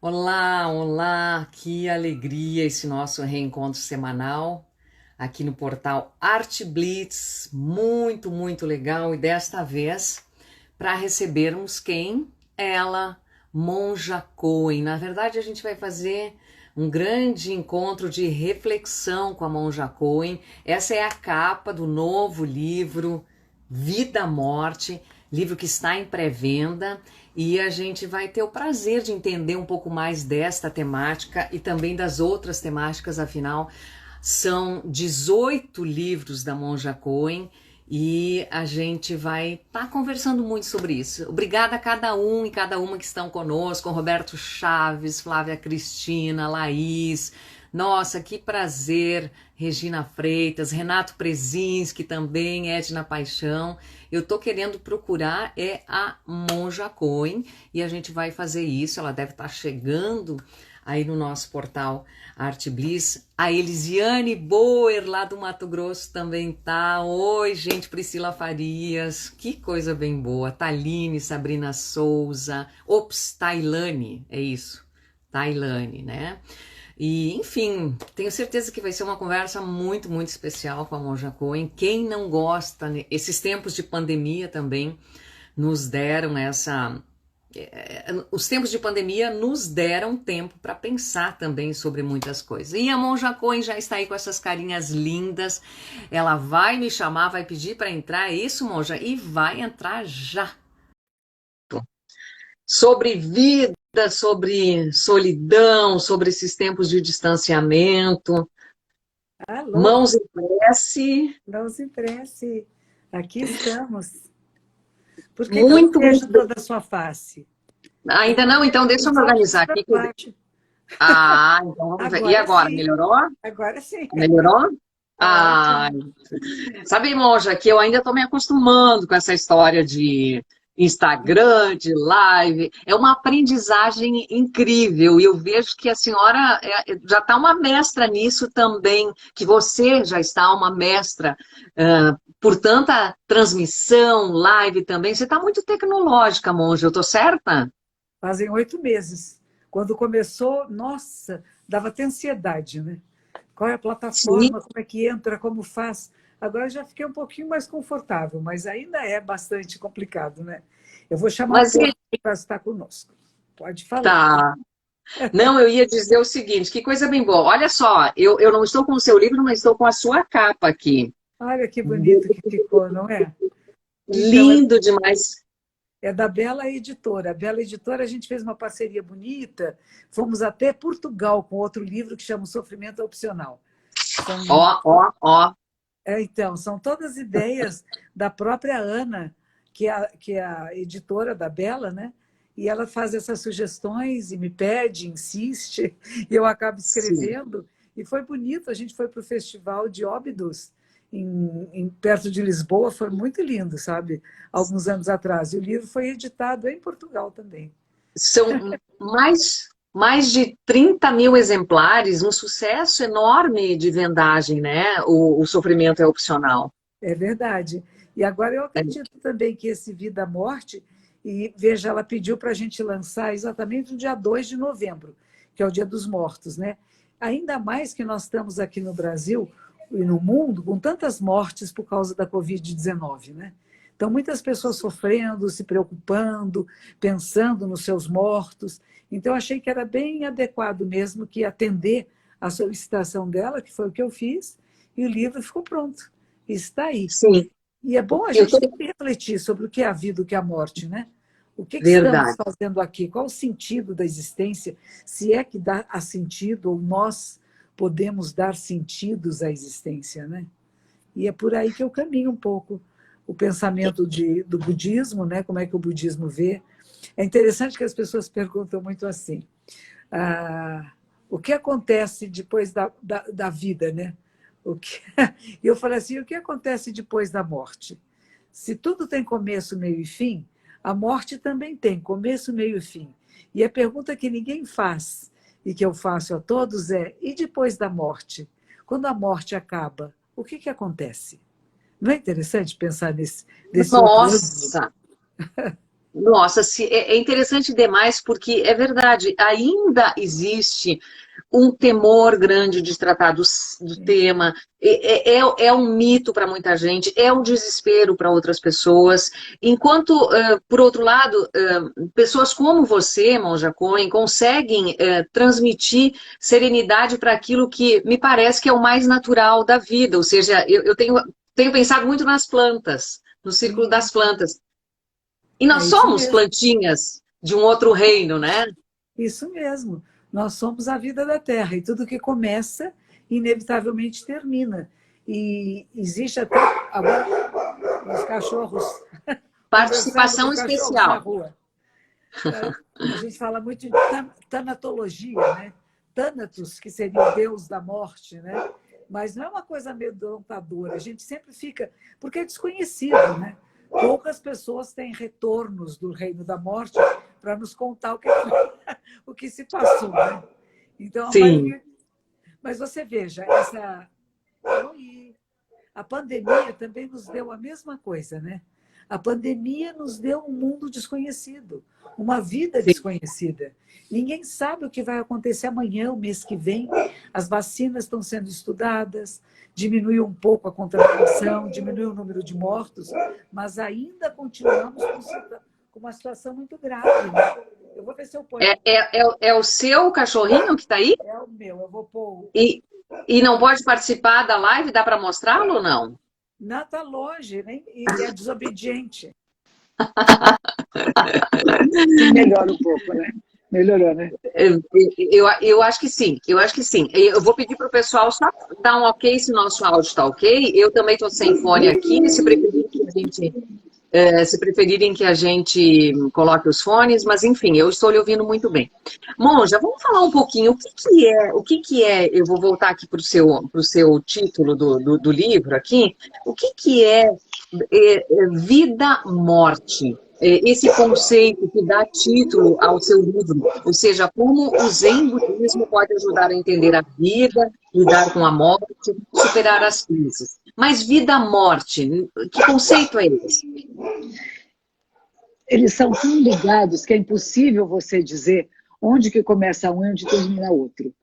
Olá, olá, que alegria esse nosso reencontro semanal aqui no portal Arte Blitz, muito legal e desta vez para recebermos quem? Ela, Monja Coen. Na verdade, a gente vai fazer um grande encontro de reflexão com a Monja Coen. Essa é a capa do novo livro Vida Morte, livro que está em pré-venda, e a gente vai ter o prazer de entender um pouco mais desta temática e também das outras temáticas, afinal, são 18 livros da Monja Coen e a gente vai estar conversando muito sobre isso. Obrigada a cada um e cada uma que estão conosco, Roberto Chaves, Flávia Cristina, Laís. Nossa, que prazer, Regina Freitas, Renato Prezinski também, Edna Paixão. Eu tô querendo procurar a Monja Coen e a gente vai fazer isso. Ela deve estar chegando aí no nosso portal Arte Bliss. A Elisiane Boer, lá do Mato Grosso, também tá. Oi, gente, Priscila Farias, que coisa bem boa. Taline, Sabrina Souza, ops, Tailane, é isso, Tailane, né? E, enfim, tenho certeza que vai ser uma conversa muito especial com a Monja Coen. Quem não gosta, né? Esses tempos de pandemia também nos deram essa... Os tempos de pandemia nos deram tempo para pensar também sobre muitas coisas. E a Monja Coen já está aí com essas carinhas lindas. Ela vai me chamar, vai pedir para entrar. É isso, Monja? E vai entrar já. Sobre vida, sobre solidão, sobre esses tempos de distanciamento, Alô, mãos em prece, não se presse. Aqui estamos. Por que que eu não muito vejo bem. toda a sua face? Ainda não, então deixa eu me Só aqui organizar para aqui. baixo. Ah, então vamos ver. E Agora agora, sim, melhorou? agora sim. Melhorou? Ah, Ótimo. sabe, Monja, que eu ainda estou me acostumando com essa história de Instagram, de live. É uma aprendizagem incrível e eu vejo que a senhora já está uma mestra nisso também, que você já está uma mestra por tanta transmissão, live também. Você está muito tecnológica, Monja, eu estou certa? Fazem 8 meses. Quando começou, nossa, dava até ansiedade, né? Qual é a Sim, plataforma, como é que entra, como faz. Agora já fiquei um pouquinho mais confortável, mas ainda é bastante complicado, né? Eu vou chamar o mas povo para estar conosco. Pode falar. tá. Não, eu ia dizer o seguinte, que coisa bem boa. Olha só, eu não estou com o seu livro, mas estou com a sua capa aqui. Olha que bonito que ficou, não é? Então, Lindo demais. é da Bela Editora. A Bela Editora, a gente fez uma parceria bonita. Fomos até Portugal com outro livro que chama O Sofrimento é Opcional. Ó, São, ó. então, são todas ideias da própria Ana, que é a editora da Bela, né? E ela faz essas sugestões e me pede, insiste, e eu acabo Sim. escrevendo. E foi bonito, a gente foi para o Festival de Óbidos, perto de Lisboa, foi muito lindo, sabe? Alguns anos atrás. E o livro foi editado em Portugal também. São mais de 30 mil exemplares, um sucesso enorme de vendagem, né? O sofrimento é opcional. É verdade. E agora eu acredito também que esse Vida-Morte, e veja, ela pediu para a gente lançar exatamente no dia 2 de novembro, que é o Dia dos Mortos, né? Ainda mais que nós estamos aqui no Brasil e no mundo com tantas mortes por causa da Covid-19, né? Então, muitas pessoas sofrendo, se preocupando, pensando nos seus mortos. Então, achei que era bem adequado mesmo que atender a solicitação dela, que foi o que eu fiz, e o livro ficou pronto. Está aí. Sim, E é bom a eu gente tô sempre refletir sobre o que é a vida, o que é a morte, né? O que estamos verdade. fazendo aqui? Qual o sentido da existência? Se é que dá a sentido, ou nós podemos dar sentidos à existência, né? E é por aí que eu caminho um pouco o pensamento do budismo, né? Como é que o budismo vê. É interessante que as pessoas perguntam muito assim: ah, o que acontece depois da vida, né? O que... E eu falei assim: o que acontece depois da morte? Se tudo tem começo, meio e fim, a morte também tem começo, meio e fim. E a pergunta que ninguém faz e que eu faço a todos é: e depois da morte? Quando a morte acaba, o que acontece? Não é interessante pensar desse outro ângulo? Nossa, Nossa, é interessante demais porque é verdade, ainda existe um temor grande de tratar do tema, é um mito para muita gente, é um desespero para outras pessoas, enquanto, por outro lado, pessoas como você, Monja Coen, conseguem transmitir serenidade para aquilo que me parece que é o mais natural da vida, ou seja, eu tenho pensado muito nas plantas, no círculo Sim, das plantas. E nós é isso somos mesmo. plantinhas de um outro reino, né? Isso mesmo. Nós somos a vida da Terra e tudo que começa, inevitavelmente termina. E existe até agora os cachorros, conversando com Participação os cachorros na especial. rua. A gente fala muito de tanatologia, né? Thanatos, que seria o deus da morte, né? Mas não é uma coisa amedrontadora. A gente sempre fica. Porque é desconhecido, né? Poucas pessoas têm retornos do reino da morte para nos contar o que se passou, né? Então, a Sim. maioria. Mas você veja, essa. A pandemia também nos deu a mesma coisa, né? A pandemia nos deu um mundo desconhecido, uma vida Sim. desconhecida. Ninguém sabe o que vai acontecer amanhã, o mês que vem. As vacinas estão sendo estudadas, diminuiu um pouco a contaminação, diminuiu o número de mortos, mas ainda continuamos com uma situação muito grave, né? Eu vou ver se eu ponho. É o seu cachorrinho que está aí? É o meu, eu vou pôr. E, e não pode participar da live? Dá para mostrá-lo ou não? Não, está longe, né? E é desobediente. Melhora um pouco, né? Melhorou, né? Eu acho que sim, eu acho que sim. Eu vou pedir para o pessoal só dar um ok se nosso áudio está ok. Eu também estou sem fone aqui, se preferirem que a gente coloque os fones, mas enfim, eu estou lhe ouvindo muito bem. Monja, vamos falar um pouquinho o que que é, eu vou voltar aqui para o seu título do livro aqui, o que que é vida-morte? Esse conceito que dá título ao seu livro, ou seja, como o Zen budismo pode ajudar a entender a vida, lidar com a morte, superar as crises. Mas vida-morte, que conceito é esse? Eles são tão ligados que é impossível você dizer onde que começa um e onde termina outro.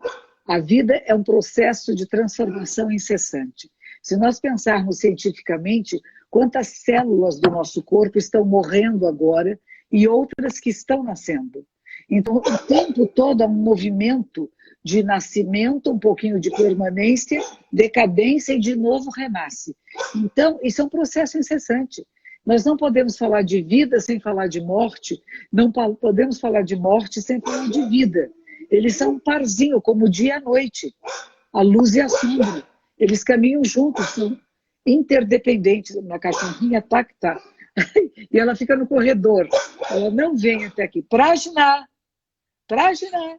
A vida é um processo de transformação incessante. Se nós pensarmos cientificamente, quantas células do nosso corpo estão morrendo agora e outras que estão nascendo. Então, o tempo todo há um movimento de nascimento, um pouquinho de permanência, decadência e de novo renasce. Então, isso é um processo incessante. Nós não podemos falar de vida sem falar de morte, não podemos falar de morte sem falar de vida. Eles são um parzinho, como o dia e a noite, a luz e a sombra. Eles caminham juntos, são interdependentes. Minha cachorrinha tá que tá. E ela fica no corredor. Ela não vem até aqui. Prajna! Prajna!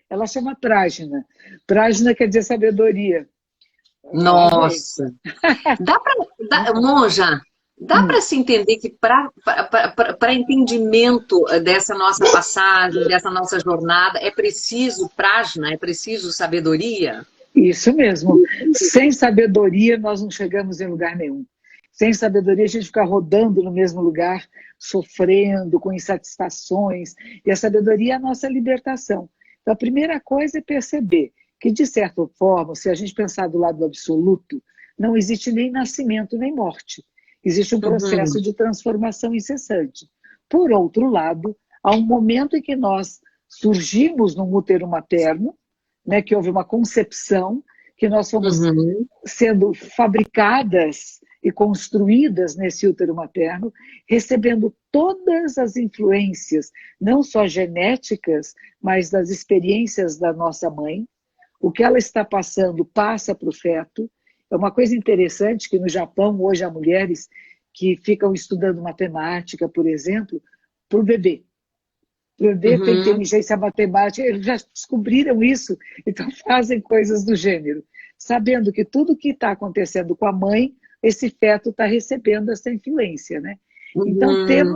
Ela chama Prajna. Prajna quer dizer sabedoria. Nossa! Monja, dá para se entender que para entendimento dessa nossa passagem, dessa nossa jornada, é preciso prajna, é preciso sabedoria? Isso mesmo. Sem sabedoria, nós não chegamos em lugar nenhum. Sem sabedoria, a gente fica rodando no mesmo lugar, sofrendo, com insatisfações. E a sabedoria é a nossa libertação. Então, a primeira coisa é perceber que, de certa forma, se a gente pensar do lado absoluto, não existe nem nascimento nem morte. Existe um processo Uhum, de transformação incessante. Por outro lado, há um momento em que nós surgimos no útero materno, né, que houve uma concepção, que nós fomos uhum. sendo fabricadas e construídas nesse útero materno, recebendo todas as influências, não só genéticas, mas das experiências da nossa mãe. O que ela está passando passa para o feto. É uma coisa interessante que no Japão, hoje, há mulheres que ficam estudando matemática, por exemplo, para o bebê. O bebê tem Uhum. inteligência matemática, eles já descobriram isso, então fazem coisas do gênero, sabendo que tudo que está acontecendo com a mãe, esse feto está recebendo essa influência, né? Então Uhum.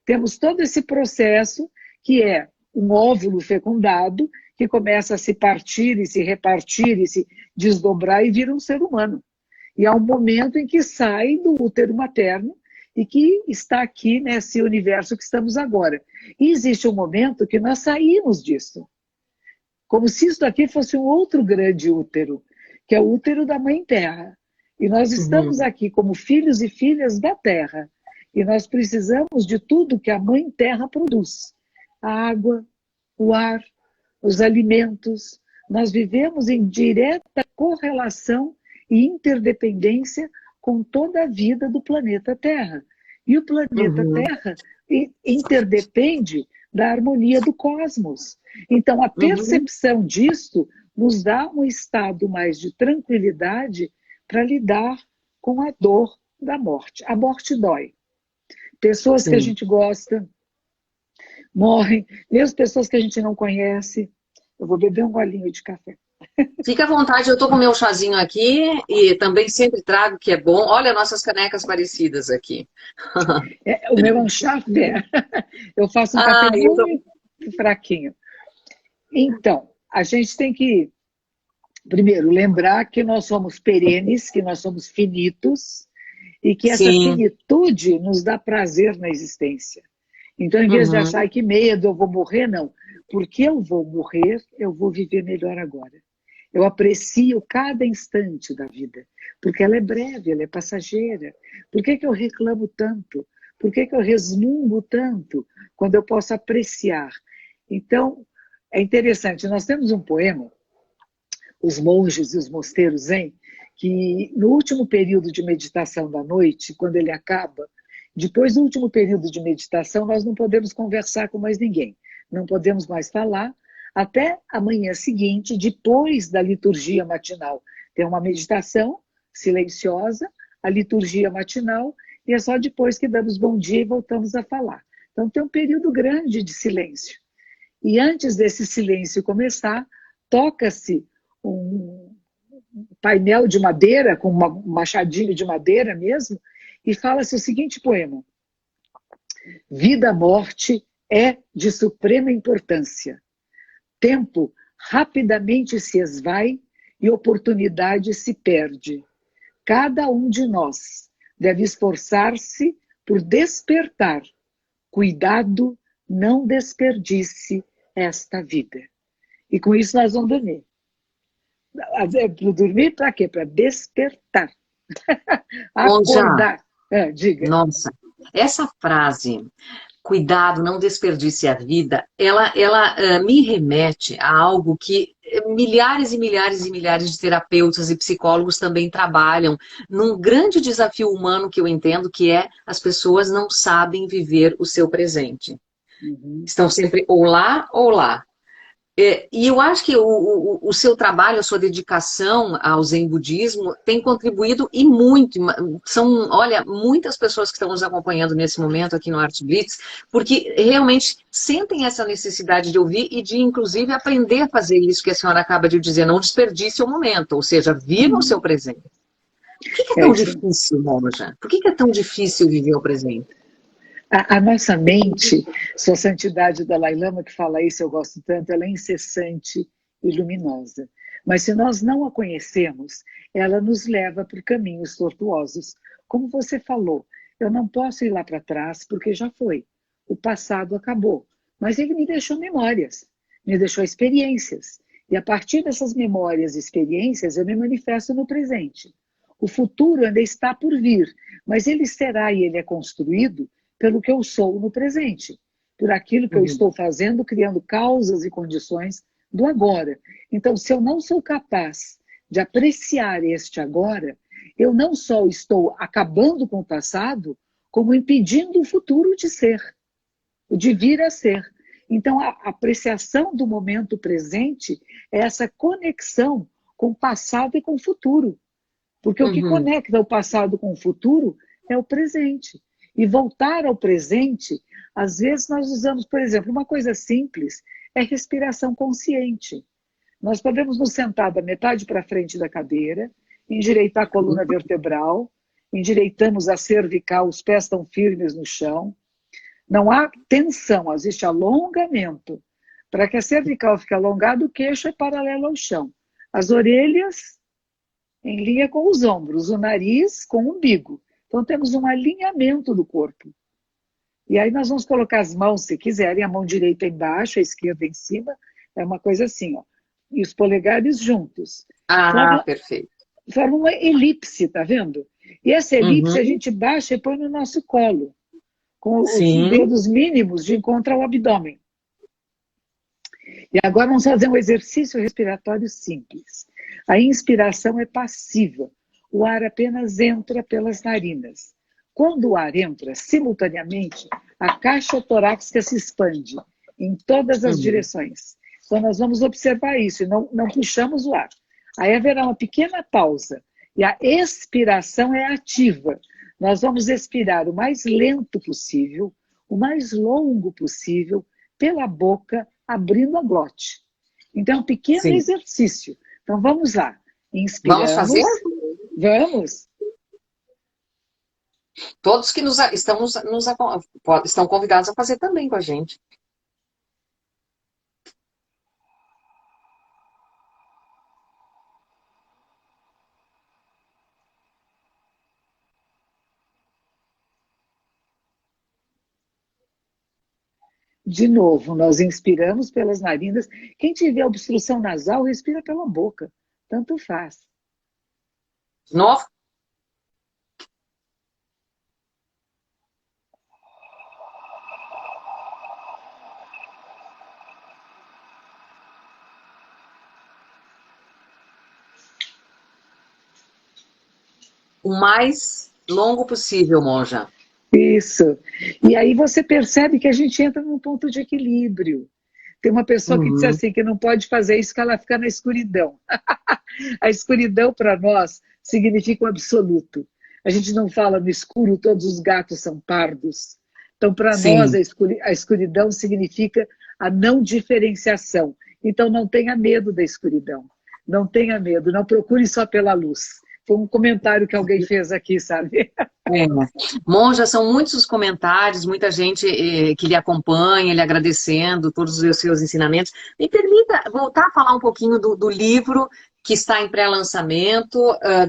temos todo esse processo que é um óvulo fecundado que começa a se partir e se repartir e se desdobrar e vira um ser humano. E há um momento em que sai do útero materno e que está aqui nesse universo que estamos agora. E existe um momento que nós saímos disso, como se isso aqui fosse um outro grande útero, que é o útero da Mãe Terra. E nós estamos aqui como filhos e filhas da Terra. E nós precisamos de tudo que a Mãe Terra produz. A água, o ar, os alimentos. Nós vivemos em direta correlação e interdependência com toda a vida do planeta Terra. E o planeta Terra interdepende da harmonia do cosmos. Então, a percepção disso nos dá um estado mais de tranquilidade para lidar com a dor da morte. A morte dói. Pessoas que a gente gosta morrem, mesmo pessoas que a gente não conhece. Eu vou beber um golinho de café. Fica à vontade, eu estou com o meu chazinho aqui e também sempre trago, que é bom. Olha nossas canecas parecidas aqui. O meu é um chafé. Eu faço um café muito fraquinho. Então, a gente tem que, primeiro, lembrar que nós somos perenes, que nós somos finitos, e que essa finitude nos dá prazer na existência. Então, em vez de achar que medo, eu vou morrer, não. Porque eu vou morrer, eu vou viver melhor agora. Eu aprecio cada instante da vida, porque ela é breve, ela é passageira. Por que eu reclamo tanto? Por que eu resmungo tanto quando eu posso apreciar? Então, é interessante, nós temos um poema, Os Monges e os Mosteiros Zen, que no último período de meditação da noite, quando ele acaba, depois do último período de meditação, nós não podemos conversar com mais ninguém, não podemos mais falar, até a manhã seguinte, depois da liturgia matinal. Tem uma meditação silenciosa, a liturgia matinal, e é só depois que damos bom dia e voltamos a falar. Então tem um período grande de silêncio. E antes desse silêncio começar, toca-se um painel de madeira, com um machadinho de madeira mesmo, e fala-se o seguinte poema: vida-morte é de suprema importância. Tempo rapidamente se esvai e oportunidade se perde. Cada um de nós deve esforçar-se por despertar. Cuidado, não desperdice esta vida. E com isso nós vamos dormir. Dormir para quê? Para despertar. Acordar. Diga. Nossa, essa frase, cuidado, não desperdice a vida, ela me remete a algo que milhares e milhares e milhares de terapeutas e psicólogos também trabalham num grande desafio humano que eu entendo, que é as pessoas não sabem viver o seu presente. Estão sempre ou lá ou lá. E eu acho que o seu trabalho, a sua dedicação ao Zen Budismo tem contribuído e muito. São, olha, muitas pessoas que estão nos acompanhando nesse momento aqui no Art Blitz, porque realmente sentem essa necessidade de ouvir e de, inclusive, aprender a fazer isso que a senhora acaba de dizer, não desperdice o momento, ou seja, viva o seu presente. Por que é tão difícil, Monja? Por que é tão difícil viver o presente? A nossa mente, Sua Santidade Dalai Lama, que fala isso, eu gosto tanto, ela é incessante e luminosa. Mas se nós não a conhecemos, ela nos leva por caminhos tortuosos. Como você falou, eu não posso ir lá para trás porque já foi. O passado acabou. Mas ele me deixou memórias, me deixou experiências. E a partir dessas memórias e experiências, eu me manifesto no presente. O futuro ainda está por vir, mas ele será e ele é construído pelo que eu sou no presente, por aquilo que eu estou fazendo, criando causas e condições do agora. Então, se eu não sou capaz de apreciar este agora, eu não só estou acabando com o passado, como impedindo o futuro de ser, de vir a ser. Então, a apreciação do momento presente é essa conexão com o passado e com o futuro. Porque o que conecta o passado com o futuro é o presente. E voltar ao presente, às vezes nós usamos, por exemplo, uma coisa simples, é respiração consciente. Nós podemos nos sentar da metade para frente da cadeira, endireitar a coluna vertebral, endireitamos a cervical, os pés estão firmes no chão. Não há tensão, existe alongamento. Para que a cervical fique alongada, o queixo é paralelo ao chão. As orelhas em linha com os ombros, o nariz com o umbigo. Então temos um alinhamento do corpo. E aí nós vamos colocar as mãos, se quiserem, a mão direita embaixo, a esquerda em cima, é uma coisa assim, ó. E os polegares juntos. Ah, Forma, perfeito. forma uma elipse, tá vendo? E essa elipse a Uhum. gente baixa e põe no nosso colo, com os Sim, dedos mínimos de encontro ao abdômen. E agora vamos fazer um exercício respiratório simples. A inspiração é passiva. O ar apenas entra pelas narinas. Quando o ar entra, simultaneamente, a caixa torácica se expande em todas as uhum. direções. Então, nós vamos observar isso e não puxamos o ar. Aí haverá uma pequena pausa. E a expiração é ativa. Nós vamos expirar o mais lento possível, o mais longo possível, pela boca, abrindo a glote. Então, é um pequeno Sim. exercício. Então, vamos lá. Vamos fazer? Inspiramos. Vamos. Todos que estão convidados a fazer também com a gente. De novo, nós inspiramos pelas narinas. Quem tiver obstrução nasal, respira pela boca. Tanto faz. De novo? O mais longo possível, monja. Isso. E aí você percebe que a gente entra num ponto de equilíbrio. Tem uma pessoa que disse Uhum. assim, que não pode fazer isso, que ela fica na escuridão. A escuridão, para nós, significa o absoluto. A gente não fala no escuro, todos os gatos são pardos. Então, para nós, Sim. a escuridão significa a não diferenciação. Então, não tenha medo da escuridão. Não tenha medo, não procure só pela luz. Foi um comentário que alguém fez aqui, sabe? É. Monja, são muitos os comentários, muita gente que lhe acompanha, lhe agradecendo todos os seus ensinamentos. Me permita voltar a falar um pouquinho do livro que está em pré-lançamento,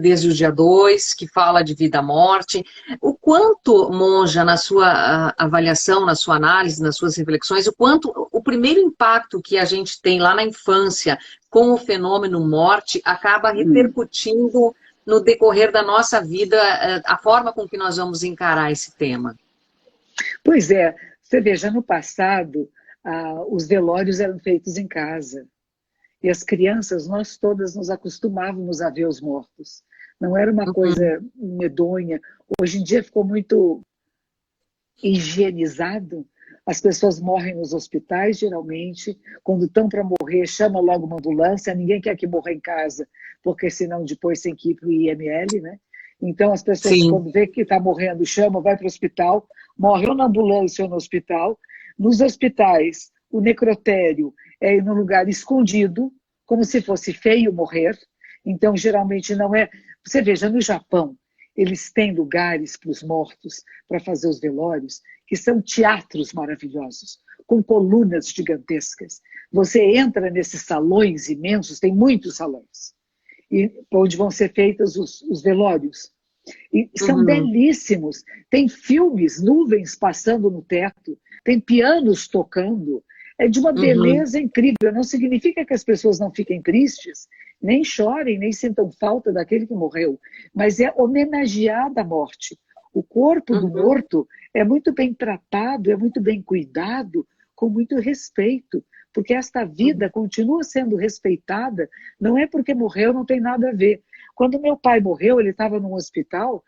desde o dia 2, que fala de vida-morte. O quanto, Monja, na sua avaliação, na sua análise, nas suas reflexões, o quanto o primeiro impacto que a gente tem lá na infância com o fenômeno morte acaba repercutindo no decorrer da nossa vida, a forma com que nós vamos encarar esse tema. Pois é, você veja, no passado, os velórios eram feitos em casa. E as crianças, nós todas nos acostumávamos a ver os mortos. Não era uma Uhum, coisa medonha. Hoje em dia ficou muito higienizado. As pessoas morrem nos hospitais, geralmente. Quando estão para morrer, chama logo uma ambulância. Ninguém quer que morra em casa, porque senão depois tem que ir para o IML, né? Então, as pessoas, sim. quando vê que está morrendo, chamam, vai para o hospital, morre ou na ambulância ou no hospital. Nos hospitais, o necrotério é em um lugar escondido, como se fosse feio morrer. Então, geralmente não é. Você veja, no Japão, eles têm lugares para os mortos, para fazer os velórios, que são teatros maravilhosos, com colunas gigantescas. Você entra nesses salões imensos, tem muitos salões, onde vão ser feitos os velórios. E são Uhum, belíssimos. Tem filmes, nuvens passando no teto, tem pianos tocando. É de uma uhum, beleza incrível. Não significa que as pessoas não fiquem tristes, nem chorem, nem sintam falta daquele que morreu, mas é homenageada a morte. O corpo do uhum, morto é muito bem tratado, é muito bem cuidado, com muito respeito, porque esta uhum, vida continua sendo respeitada, não é porque morreu, não tem nada a ver. Quando meu pai morreu, ele estava num hospital,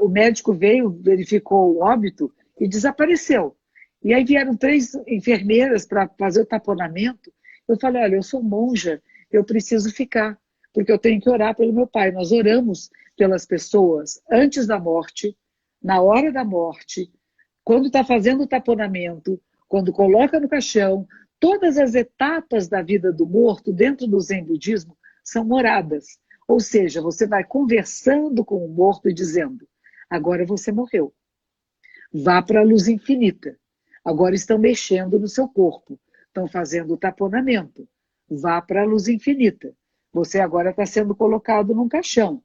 o médico veio, verificou o óbito e desapareceu. E aí vieram 3 enfermeiras para fazer o taponamento. Eu falei, olha, eu sou monja, eu preciso ficar, porque eu tenho que orar pelo meu pai. Nós oramos pelas pessoas antes da morte, na hora da morte, quando está fazendo o taponamento, quando coloca no caixão, todas as etapas da vida do morto dentro do Zen budismo são oradas. Ou seja, você vai conversando com o morto e dizendo: agora você morreu, vá para a luz infinita. Agora estão mexendo no seu corpo, estão fazendo o taponamento. Vá para a luz infinita. Você agora está sendo colocado num caixão.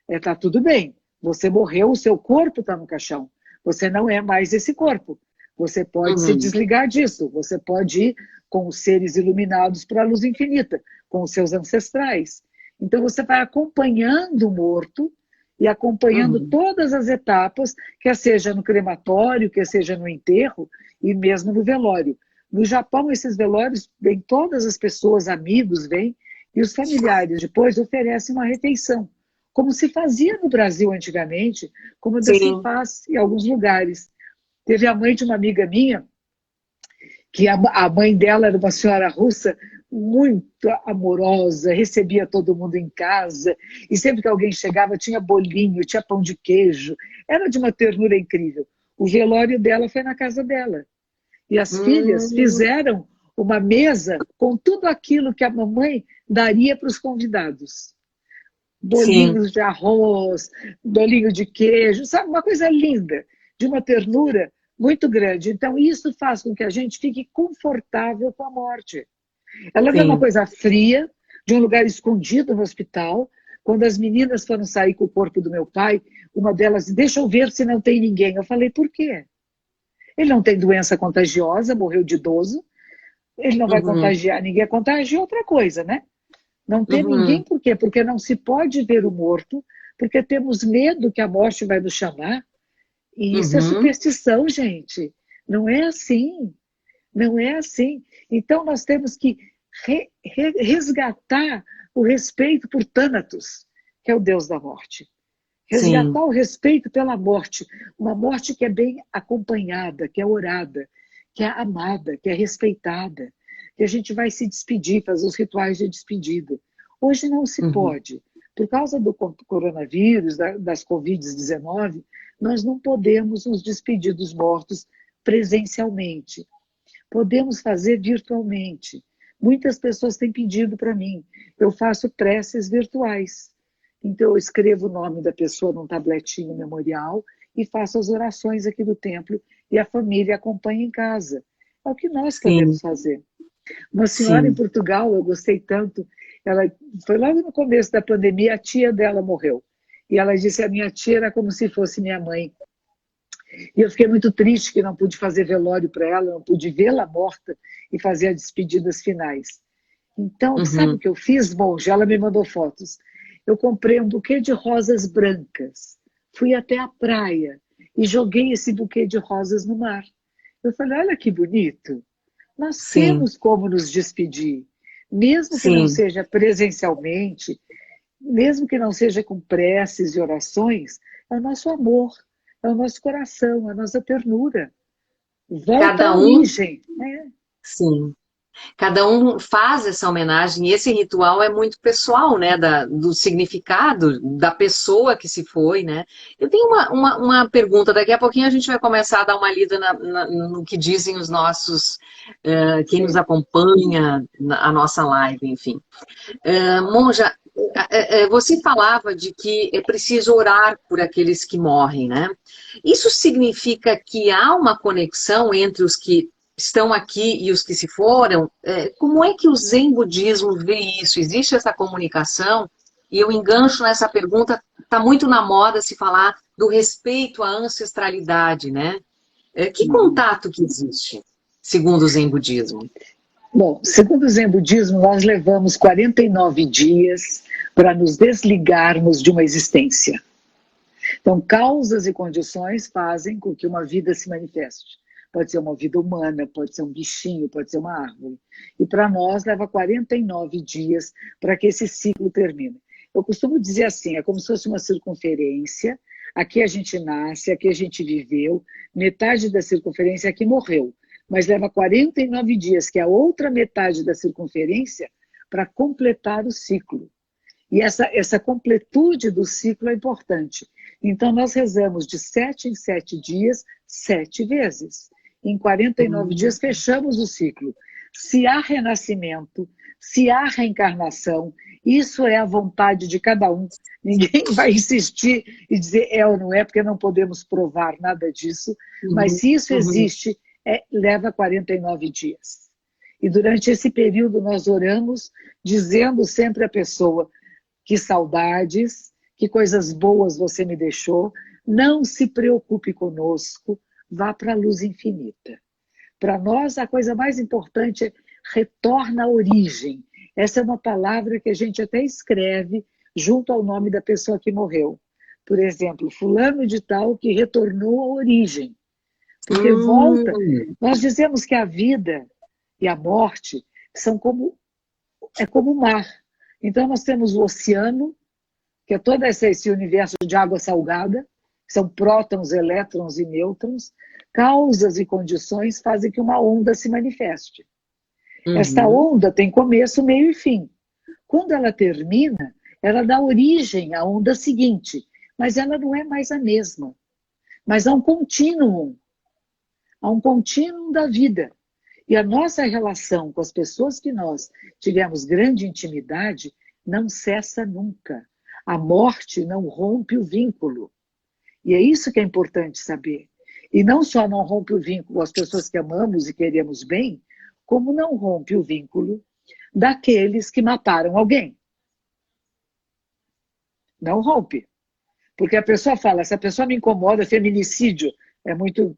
Está tudo bem, Você morreu, o seu corpo está no caixão. Você não é mais esse corpo. Você pode se desligar disso. Você pode ir com os seres iluminados para a luz infinita, com os seus ancestrais. Então você vai acompanhando o morto e acompanhando todas as etapas, quer seja no crematório, quer seja no enterro e mesmo no velório. No Japão, esses velórios, vêm todas as pessoas, amigos, vêm, e os familiares depois oferecem uma refeição, como se fazia no Brasil antigamente, como ainda se faz em alguns lugares. Teve a mãe de uma amiga minha, que a mãe dela era uma senhora russa muito amorosa, recebia todo mundo em casa, e sempre que alguém chegava tinha bolinho, tinha pão de queijo, era de uma ternura incrível. O velório dela foi na casa dela. E as filhas fizeram uma mesa com tudo aquilo que a mamãe daria para os convidados. Bolinhos de arroz, bolinho de queijo, sabe? Uma coisa linda, de uma ternura muito grande. Então, isso faz com que a gente fique confortável com a morte. Ela não é uma coisa fria, de um lugar escondido no hospital. Quando as meninas foram sair com o corpo do meu pai, uma delas disse, deixa eu ver se não tem ninguém. Eu falei, por quê? Ele não tem doença contagiosa, morreu de idoso. Ele não vai contagiar ninguém. Contagia outra coisa, né? Não tem ninguém, por quê? Porque não se pode ver o morto, porque temos medo que a morte vai nos chamar. E isso é superstição, gente. Não é assim. Não é assim. Então, nós temos que resgatar o respeito por Thanatos, que é o deus da morte. Resgatar o respeito pela morte. Uma morte que é bem acompanhada, que é orada, que é amada, que é respeitada. Que a gente vai se despedir, fazer os rituais de despedida. Hoje não se pode. Por causa do coronavírus, das Covid-19, nós não podemos nos despedir dos mortos presencialmente. Podemos fazer virtualmente. Muitas pessoas têm pedido para mim. Eu faço preces virtuais. Então eu escrevo o nome da pessoa num tabletinho memorial e faço as orações aqui do templo e a família acompanha em casa. É o que nós podemos fazer. Uma senhora em Portugal, eu gostei tanto, ela foi logo no começo da pandemia, a tia dela morreu. E ela disse, a minha tia era como se fosse minha mãe. E eu fiquei muito triste que não pude fazer velório para ela, não pude vê-la morta e fazer as despedidas finais. Então, sabe o que eu fiz, monja? Ela me mandou fotos. Eu comprei um buquê de rosas brancas, fui até a praia e joguei esse buquê de rosas no mar. Eu falei, olha que bonito. Nós temos como nos despedir, mesmo que não seja presencialmente, mesmo que não seja com preces e orações, é o nosso amor, é o nosso coração, é a nossa ternura. Volta à origem. Né? Cada um faz essa homenagem, e esse ritual é muito pessoal, né, do significado da pessoa que se foi, né. Eu tenho uma pergunta, daqui a pouquinho a gente vai começar a dar uma lida no que dizem os nossos, quem nos acompanha, a nossa live, enfim. Monja, você falava de que é preciso orar por aqueles que morrem, né? Isso significa que há uma conexão entre os que estão aqui e os que se foram? Como é que o Zen Budismo vê isso? Existe essa comunicação? E eu engancho nessa pergunta, está muito na moda se falar do respeito à ancestralidade, né? Que contato que existe, segundo o Zen Budismo? Bom, segundo o Zen Budismo, nós levamos 49 dias para nos desligarmos de uma existência. Então, causas e condições fazem com que uma vida se manifeste. Pode ser uma vida humana, pode ser um bichinho, pode ser uma árvore. E para nós leva 49 dias para que esse ciclo termine. Eu costumo dizer assim, é como se fosse uma circunferência, aqui a gente nasce, aqui a gente viveu, metade da circunferência aqui morreu, mas leva 49 dias, que é a outra metade da circunferência, para completar o ciclo. E essa completude do ciclo é importante. Então nós rezamos de 7 em 7 dias, 7 vezes. Em 49 dias fechamos o ciclo. Se há renascimento, se há reencarnação, isso é a vontade de cada um. Ninguém vai insistir e dizer é ou não é, porque não podemos provar nada disso. Mas se isso existe, leva 49 dias. E durante esse período nós oramos, dizendo sempre à pessoa que saudades, que coisas boas você me deixou, não se preocupe conosco, vá para a luz infinita. Para nós, a coisa mais importante é retorna à origem. Essa é uma palavra que a gente até escreve junto ao nome da pessoa que morreu. Por exemplo, fulano de tal que retornou à origem. Porque volta. Nós dizemos que a vida e a morte é como o mar. Então nós temos o oceano, que é todo esse universo de água salgada, que são prótons, elétrons e nêutrons. Causas e condições fazem que uma onda se manifeste. Esta onda tem começo, meio e fim. Quando ela termina, ela dá origem à onda seguinte, mas ela não é mais a mesma. Mas há um contínuo da vida. E a nossa relação com as pessoas que nós tivemos grande intimidade não cessa nunca. A morte não rompe o vínculo. E é isso que é importante saber. E não só não rompe o vínculo com as pessoas que amamos e queremos bem, como não rompe o vínculo daqueles que mataram alguém. Não rompe. Porque a pessoa fala, essa pessoa me incomoda, feminicídio é muito...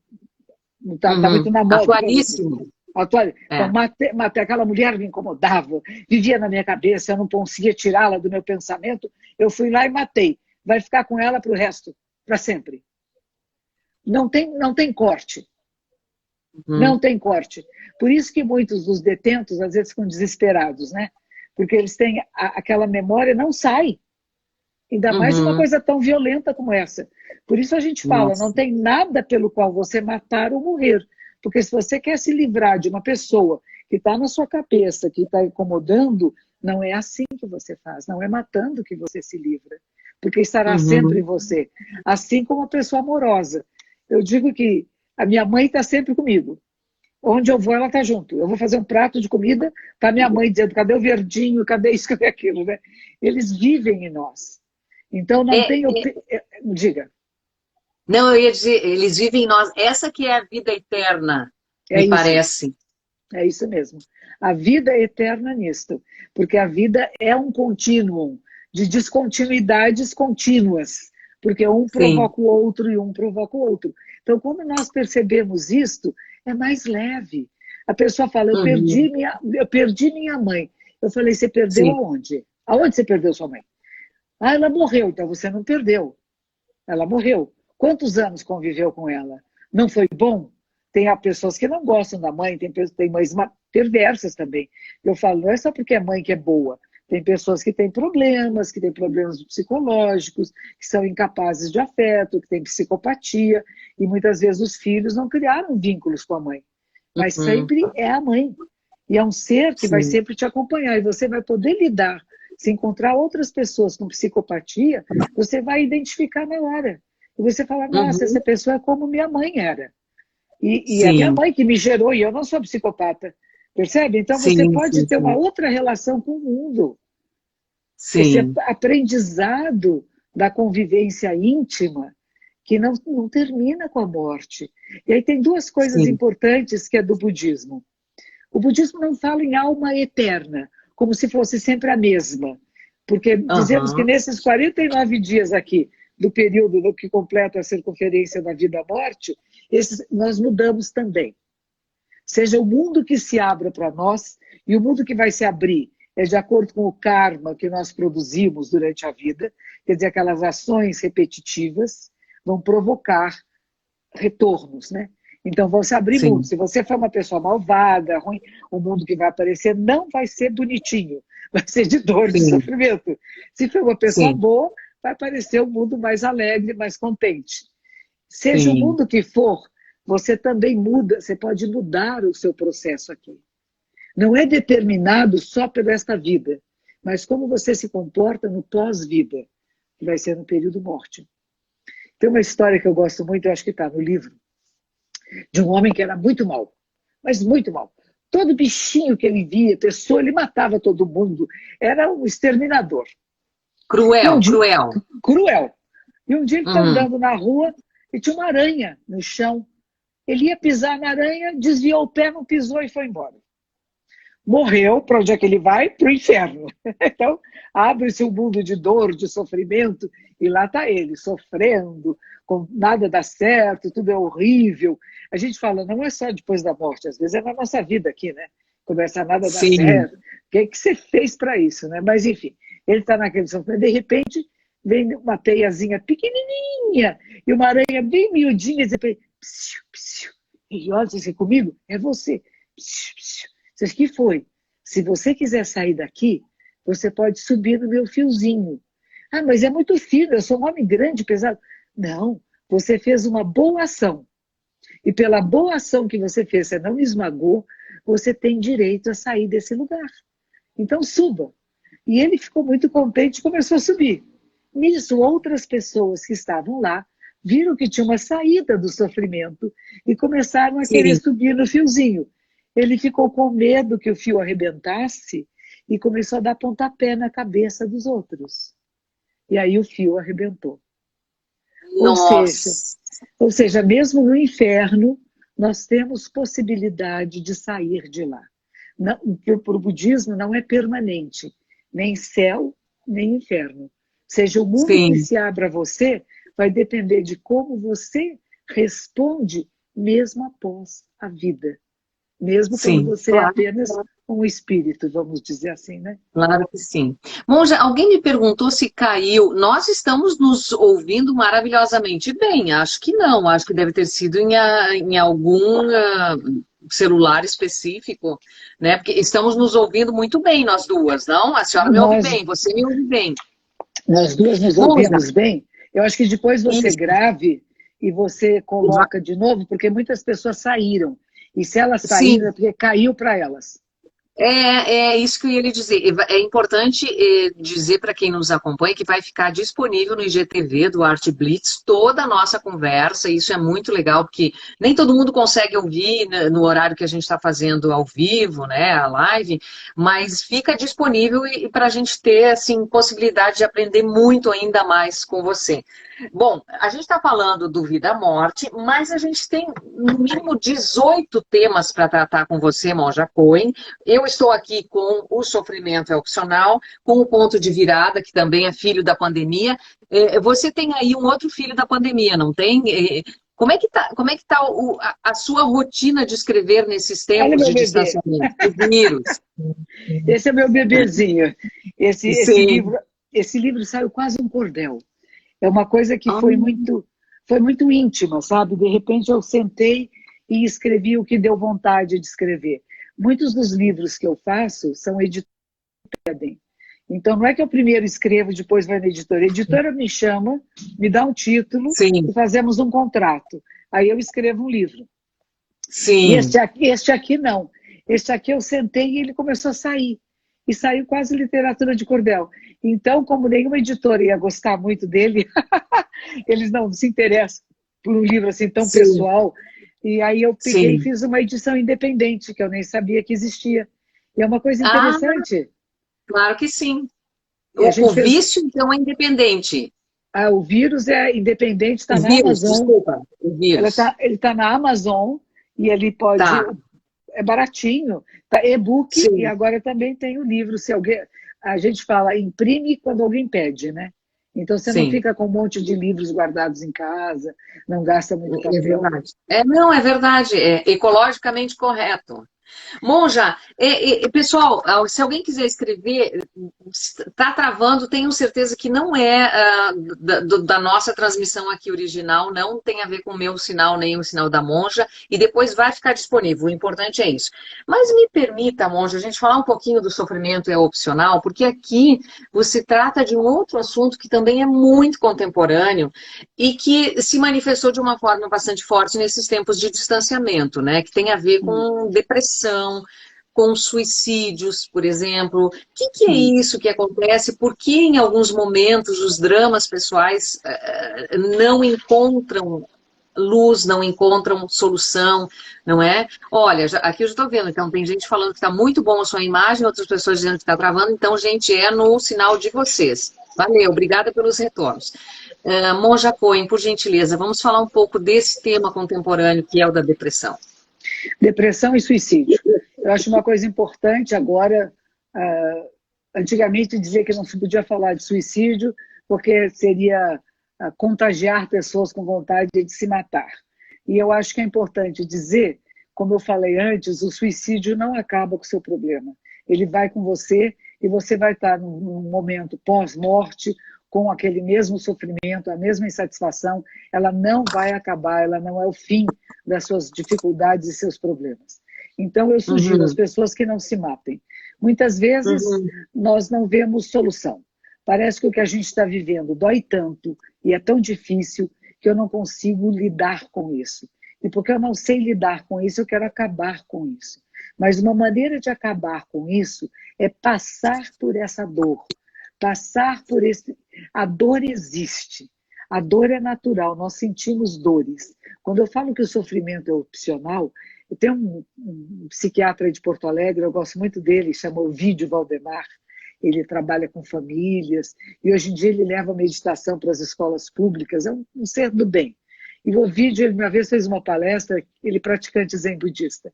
Está muito na moda. Atualíssimo. Então, matei, aquela mulher me incomodava, vivia na minha cabeça, eu não conseguia tirá-la do meu pensamento, eu fui lá e matei. Vai ficar com ela para o resto, para sempre. Não tem corte. Não tem corte. Por isso que muitos dos detentos, às vezes, ficam desesperados, né? Porque eles têm aquela memória, não sai. Ainda mais uma coisa tão violenta como essa. Por isso a gente fala, não tem nada pelo qual você matar ou morrer. Porque se você quer se livrar de uma pessoa que está na sua cabeça, que está incomodando, não é assim que você faz, não é matando que você se livra. Porque estará sempre em você. Assim como a pessoa amorosa. Eu digo que a minha mãe está sempre comigo. Onde eu vou, ela está junto. Eu vou fazer um prato de comida, está minha mãe dizendo, cadê o verdinho, cadê isso, cadê aquilo, né? Eles vivem em nós. Então não tem... Diga. Não, eu ia dizer, eles vivem em nós. Essa que é a vida eterna, me parece. É isso mesmo. A vida é eterna nisto. Porque a vida é um contínuo de descontinuidades contínuas. Porque um provoca o outro e um provoca o outro. Então, quando nós percebemos isto, é mais leve. A pessoa fala, eu perdi minha mãe. Eu falei, você perdeu aonde? Aonde você perdeu sua mãe? Ah, ela morreu, então você não perdeu. Ela morreu. Quantos anos conviveu com ela? Não foi bom? Tem pessoas que não gostam da mãe, tem mães perversas também. Eu falo, não é só porque é mãe que é boa. Tem pessoas que têm problemas psicológicos, que são incapazes de afeto, que têm psicopatia, e muitas vezes os filhos não criaram vínculos com a mãe. Mas sempre é a mãe. E é um ser que vai sempre te acompanhar, e você vai poder lidar. Se encontrar outras pessoas com psicopatia, você vai identificar na hora. E você fala, nossa, essa pessoa é como minha mãe era. E a minha mãe que me gerou, e eu não sou psicopata. Percebe? Então você pode ter uma outra relação com o mundo. Esse aprendizado da convivência íntima que não termina com a morte. E aí tem duas coisas importantes que é do budismo. O budismo não fala em alma eterna, como se fosse sempre a mesma. Porque dizemos que nesses 49 dias aqui, do período do que completa a circunferência da vida-morte, nós mudamos também. Seja o mundo que se abra para nós, e o mundo que vai se abrir é de acordo com o karma que nós produzimos durante a vida, quer dizer, aquelas ações repetitivas vão provocar retornos, né? Então vão se abrir mundos. Se você for uma pessoa malvada, ruim, o mundo que vai aparecer não vai ser bonitinho, vai ser de dor, de sofrimento. Se for uma pessoa boa, vai aparecer um mundo mais alegre, mais contente. Seja o mundo que for, você também muda, você pode mudar o seu processo aqui. Não é determinado só por esta vida, mas como você se comporta no pós-vida, que vai ser no período morte. Tem uma história que eu gosto muito, eu acho que está no livro, de um homem que era muito mau, mas muito mau. Todo bichinho que ele via, pessoa, ele matava todo mundo. Era um exterminador. Cruel. Cruel. E um dia ele está andando na rua e tinha uma aranha no chão. Ele ia pisar na aranha, desviou o pé, não pisou e foi embora. morreu, para onde é que ele vai? Para o inferno. Então, abre-se um mundo de dor, de sofrimento, e lá está ele, sofrendo, com nada dá certo, tudo é horrível. A gente fala, não é só depois da morte, às vezes é na nossa vida aqui, né? Começa a nada dar Sim, certo. O que é que você fez para isso, né? Mas, enfim, ele está naquele sofrimento, de repente, vem uma teiazinha pequenininha e uma aranha bem miudinha, e de repente, psiu, psiu. E olha, você comigo? É você. Psiu, psiu. Você, que foi? Se você quiser sair daqui, você pode subir no meu fiozinho. Ah, mas é muito fino, eu sou um homem grande, pesado. Não, você fez uma boa ação. E pela boa ação que você fez, você não me esmagou, você tem direito a sair desse lugar. Então suba. E ele ficou muito contente e começou a subir. Nisso, outras pessoas que estavam lá viram que tinha uma saída do sofrimento e começaram a querer sim, subir no fiozinho. Ele ficou com medo que o fio arrebentasse e começou a dar pontapé na cabeça dos outros. E aí o fio arrebentou. Ou seja, nossa, ou seja, mesmo no inferno, nós temos possibilidade de sair de lá. Para o budismo não é permanente, nem céu, nem inferno. Ou seja, o mundo que sim, se abre a você vai depender de como você responde mesmo após a vida. Mesmo quando sim, você é claro. apenas um espírito, vamos dizer assim, né? Claro que sim. Monja, alguém me perguntou se caiu. Nós estamos nos ouvindo maravilhosamente bem. Acho que não. Acho que deve ter sido em algum celular específico, né? Porque estamos nos ouvindo muito bem, nós duas, não? A senhora me ouve Nós, bem, você me ouve bem. nós duas nos Monja, ouvimos bem. Eu acho que depois você isso. grave e você coloca de novo, porque muitas pessoas saíram. E se elas saíram, Sim, é porque caiu para elas. é isso que eu ia lhe dizer. É importante dizer para quem nos acompanha que vai ficar disponível no IGTV do Art Blitz toda a nossa conversa. E isso é muito legal, porque nem todo mundo consegue ouvir, né, no horário que a gente está fazendo ao vivo, né, a live, mas fica disponível para a gente ter assim, possibilidade de aprender muito ainda mais com você. Bom, a gente está falando do vida-morte, mas a gente tem no mínimo 18 temas para tratar com você, Monja Coen. Eu estou aqui com o sofrimento é opcional, com o ponto de virada, que também é filho da pandemia. Você tem aí um outro filho da pandemia, não tem? Como é que tá a sua rotina de escrever nesses Olha tempos meu de bebê. distanciamento? O vírus. Esse é meu bebezinho. Sim. Esse livro saiu quase um cordel. É uma coisa que Ah, foi muito íntima, sabe? De repente eu sentei e escrevi o que deu vontade de escrever. Muitos dos livros que eu faço são editores. Então não é que eu primeiro escrevo, depois vai na editora. A editora me chama, me dá um título e sim, fazemos um contrato. Aí eu escrevo um livro. E sim. este aqui não. Este aqui eu sentei e ele começou a sair. E saiu quase literatura de cordel. Então, como nenhuma editora ia gostar muito dele, eles não se interessam por um livro assim tão Sim, pessoal. E aí eu peguei e sim. fiz uma edição independente, que eu nem sabia que existia. E é uma coisa Ah, interessante. claro que sim. E a O gente fez. vício, então, é independente. Ah, o vírus é independente, O está na vírus, Amazon. desculpa, o vírus. Ele tá na Amazon e ele pode. Tá, É baratinho, tá e-book e sim, agora também tem o livro. Se alguém, a gente fala imprime quando alguém pede, né? Então você não sim. fica com um monte de livros guardados em casa, não gasta muito É papel. verdade. Não, é verdade. É ecologicamente correto. Monja, pessoal, se alguém quiser escrever, está travando, tenho certeza que não é da nossa transmissão aqui original, não tem a ver com o meu sinal, nem o sinal da Monja, e depois vai ficar disponível, o importante é isso. Mas me permita, Monja, a gente falar um pouquinho do sofrimento é opcional, porque aqui você trata de um outro assunto que também é muito contemporâneo e que se manifestou de uma forma bastante forte nesses tempos de distanciamento, né? Que tem a ver Hum, com depressão, com suicídios, por exemplo. O que é hum. isso que acontece? Por que em alguns momentos os dramas pessoais não encontram luz, não encontram solução, não é? Olha, aqui eu já estou vendo, então tem gente falando que está muito bom a sua imagem, outras pessoas dizendo que está travando, então, gente, é no sinal de vocês. Valeu, obrigada pelos retornos. Monja Coen, por gentileza, vamos falar um pouco desse tema contemporâneo que é o da depressão. Depressão e suicídio. Eu acho uma coisa importante agora, antigamente dizia que não se podia falar de suicídio porque seria contagiar pessoas com vontade de se matar. E eu acho que é importante dizer, como eu falei antes, o suicídio não acaba com o seu problema. Ele vai com você e você vai estar num momento pós-morte com aquele mesmo sofrimento, a mesma insatisfação. Ela não vai acabar, ela não é o fim das suas dificuldades e seus problemas. Então, eu sugiro às pessoas que não se matem. Muitas vezes, nós não vemos solução. Parece que o que a gente está vivendo dói tanto e é tão difícil que eu não consigo lidar com isso. E porque eu não sei lidar com isso, eu quero acabar com isso. Mas uma maneira de acabar com isso é passar por essa dor. Passar por esse... A dor existe. A dor é natural, nós sentimos dores. Quando eu falo que o sofrimento é opcional, eu tenho um psiquiatra de Porto Alegre, eu gosto muito dele, chama Ovídio Valdemar. Ele trabalha com famílias e hoje em dia ele leva a meditação para as escolas públicas, é um ser do bem. E o Ovídio, ele uma vez fez uma palestra, ele praticante zen budista.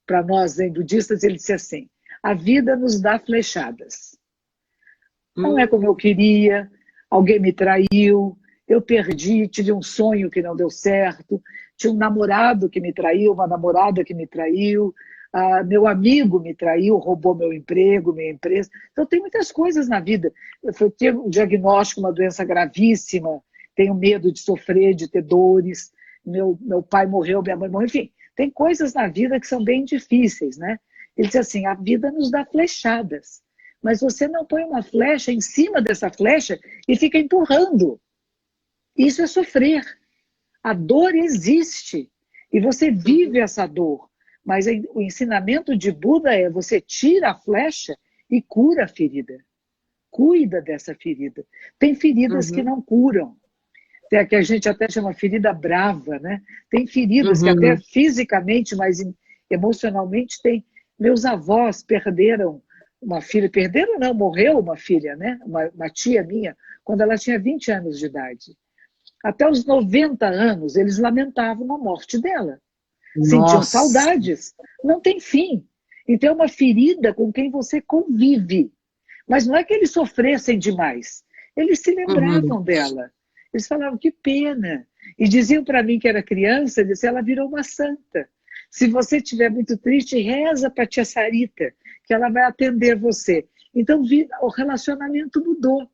Para nós zen budistas, ele disse assim: a vida nos dá flechadas. Não é como eu queria, alguém me traiu, eu perdi, tive um sonho que não deu certo, tinha um namorado que me traiu, uma namorada que me traiu, meu amigo me traiu, roubou meu emprego, minha empresa. Então tem muitas coisas na vida. Eu tive um diagnóstico, uma doença gravíssima, tenho medo de sofrer, de ter dores, meu pai morreu, minha mãe morreu, enfim, tem coisas na vida que são bem difíceis, né? Ele diz assim, a vida nos dá flechadas, mas você não põe uma flecha em cima dessa flecha e fica empurrando. Isso é sofrer. A dor existe e você vive essa dor. Mas o ensinamento de Buda é você tira a flecha e cura a ferida. Cuida dessa ferida. Tem feridas que não curam. Tem a que a gente até chama ferida brava, né? Tem feridas que até fisicamente, mas emocionalmente tem. Meus avós perderam uma filha, perderam não, morreu uma filha, né? Uma tia minha, quando ela tinha 20 anos de idade. Até os 90 anos, eles lamentavam a morte dela. Sentiam saudades. Não tem fim. Então é uma ferida com quem você convive. Mas não é que eles sofressem demais. Eles se lembravam dela. Eles falavam, que pena. E diziam para mim que era criança, diziam, ela virou uma santa. Se você estiver muito triste, reza para a tia Sarita, que ela vai atender você. Então o relacionamento mudou.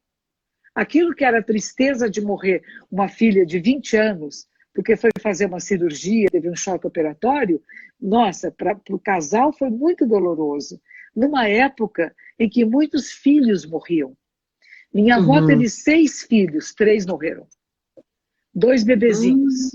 Aquilo que era a tristeza de morrer uma filha de 20 anos, porque foi fazer uma cirurgia, teve um choque operatório, nossa, para o casal foi muito doloroso. Numa época em que muitos filhos morriam. Minha avó teve 6 filhos, 3 morreram. 2 bebezinhos.